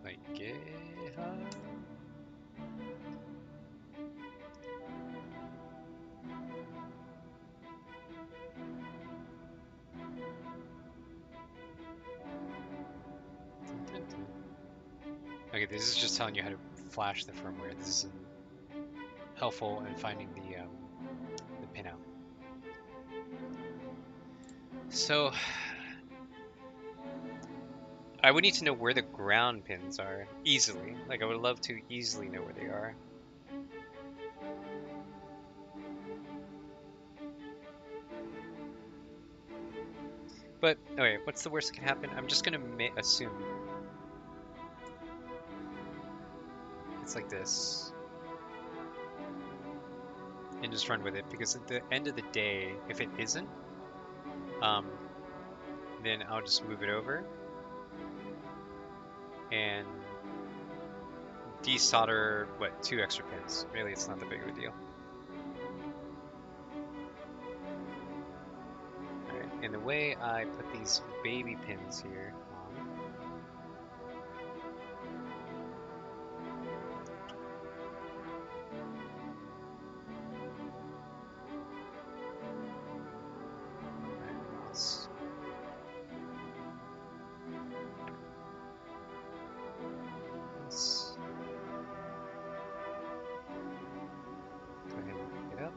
Like GitHub. Okay, this is just telling you how to flash the firmware. This isn't helpful in finding the pinout. So I would need to know where the ground pins are easily. Like I would love to easily know where they are. But okay, what's the worst that can happen? I'm just gonna assume it's like this and just run with it because at the end of the day, if it isn't, um, then I'll just move it over and desolder what 2 extra pins. Really, it's not that big of a deal. All right, and the way I put these baby pins here on. Alright, mouse. This. Go ahead and pick it up.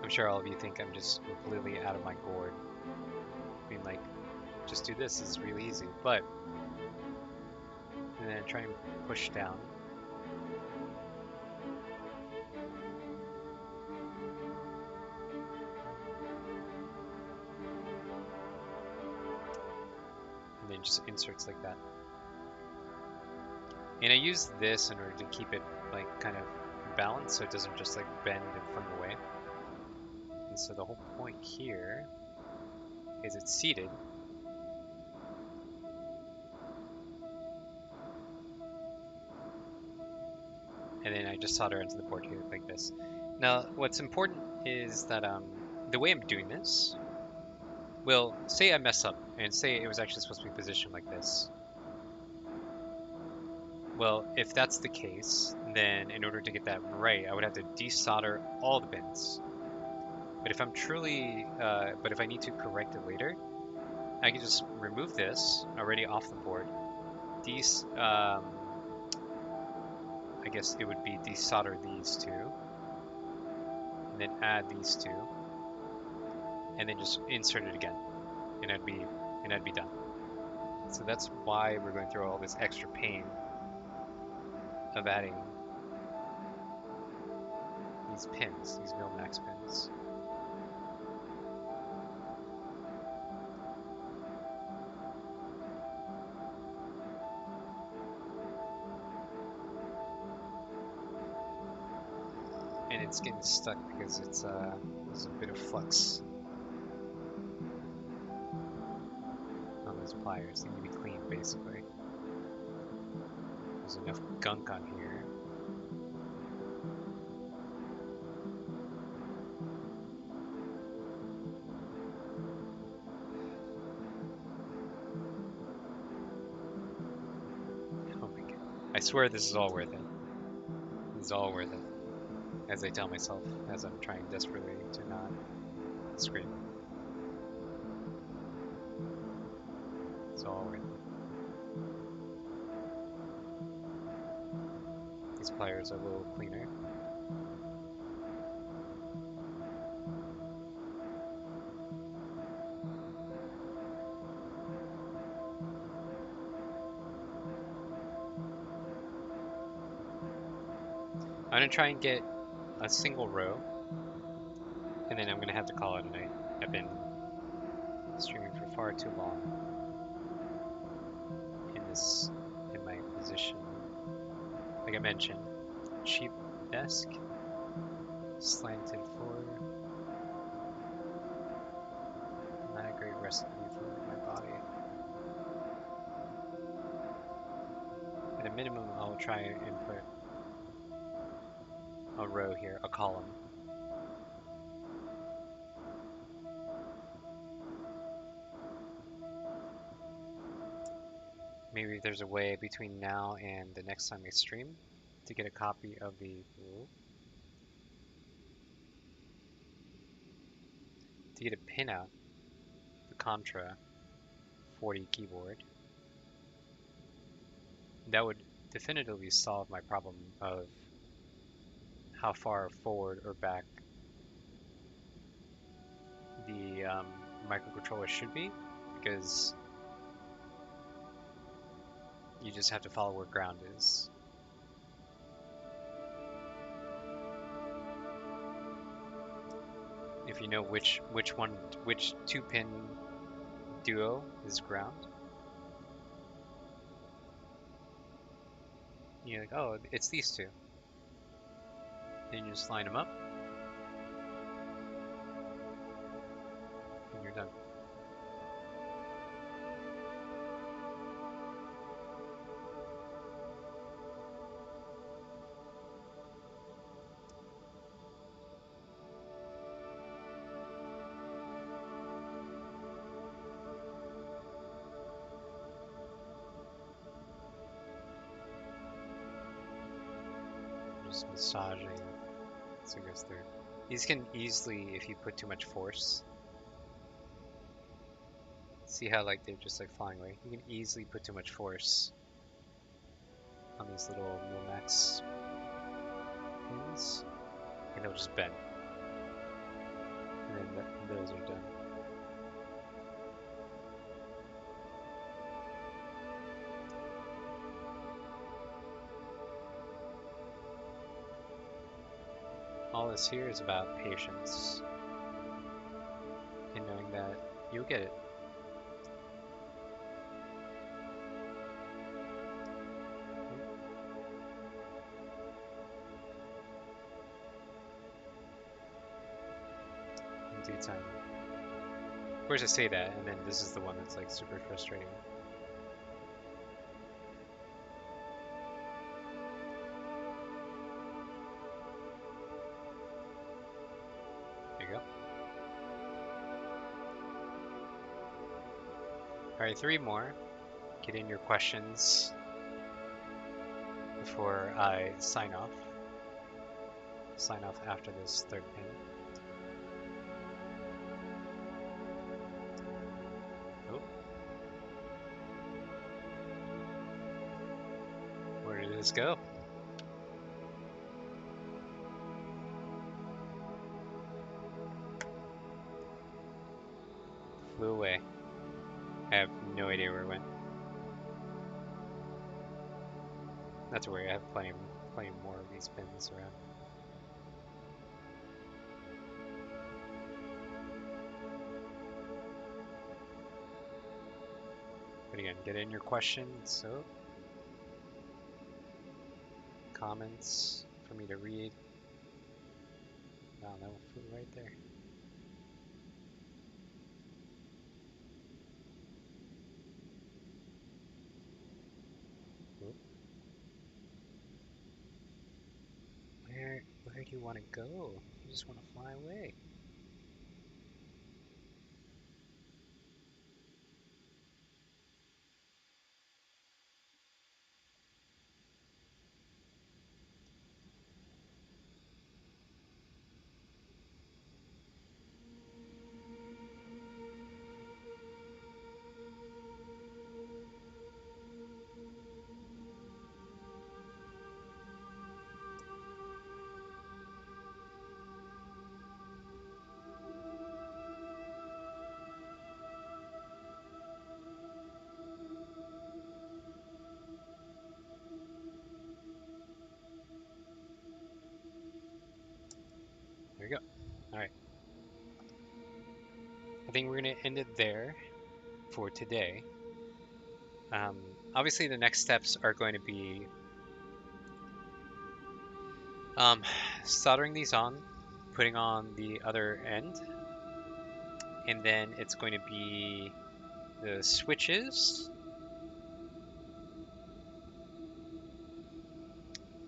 I'm sure all of you think I'm just completely out of my gourd. Being like, just do this, this is really easy. But, and then try and push down. And then just inserts like that. And I use this in order to keep it like kind of balanced so it doesn't just like bend and fling away. And so the whole point here is it's seated. And then I just solder into the board here like this. Now, what's important is that the way I'm doing this, well, say I mess up and say it was actually supposed to be positioned like this. Well, if that's the case, then in order to get that right, I would have to desolder all the pins. But if I'm truly, but if I need to correct it later, I can just remove this already off the board. I guess it would be desolder these two, and then add these two, and then just insert it again, and I'd be done. So that's why we're going through all this extra pain of adding these pins, these mil-max pins. And it's getting stuck because there's a bit of flux on those pliers. They need to be cleaned, basically. There's enough gunk on here. Oh my god. I swear this is all worth it. This is all worth it. As I tell myself, as I'm trying desperately to not scream. It's all worth it. These pliers are a little cleaner. I'm gonna try and get a single row, and then I'm gonna have to call it a night. I've been streaming for far too long in my position. Like I mentioned, cheap desk, slanted floor, not a great recipe for my body. At a minimum, I'll try and put a row here, a column. Maybe there's a way between now and the next time I stream to get a copy of to get a pinout, the Contra 40 keyboard. That would definitively solve my problem of how far forward or back the microcontroller should be, because you just have to follow where ground is. If you know which 2-pin duo is ground, you're like, oh, it's these two. Then you just line them up, and you're done. Just massaging. So I guess they're. These can easily, if you put too much force, see how like they're just like flying away. You can easily put too much force on these little Milmax things, and they'll just bend. And then those are done. All this here is about patience and knowing that you'll get it. In due time. Of course I say that, and then this is the one that's like super frustrating. There you go. Alright, 3 more. Get in your questions before I sign off. Sign off after this 3rd pin. Oh. Where did this go? Flew away. I have no idea where it went. Not to worry, I have plenty more of these pins around. But again, get in your questions, so comments for me to read. Wow, that one flew right there. Oop. Where do you want to go? You just want to fly away. There you go. Alright. I think we're going to end it there for today. Obviously, the next steps are going to be soldering these on, putting on the other end, and then it's going to be the switches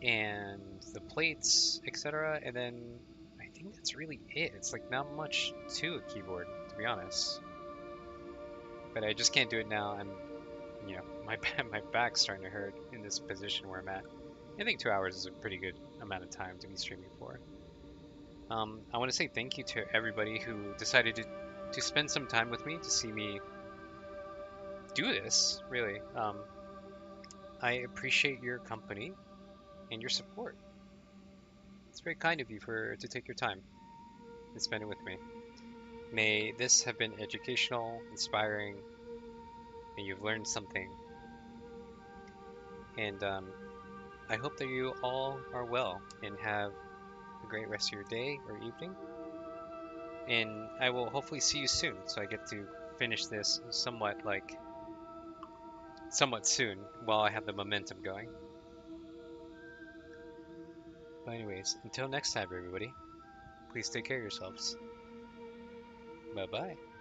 and the plates, etc. And then I think that's really it. It's like not much to a keyboard, to be honest. But I just can't do it now. My my back's starting to hurt in this position where I'm at. I think 2 hours is a pretty good amount of time to be streaming for. I want to say thank you to everybody who decided to spend some time with me to see me do this, really. I appreciate your company and your support. It's very kind of you to take your time and spend it with me. May this have been educational, inspiring, and you've learned something. And I hope that you all are well and have a great rest of your day or evening. And I will hopefully see you soon, so I get to finish this somewhat soon while I have the momentum going. But anyways, until next time, everybody, please take care of yourselves. Bye bye.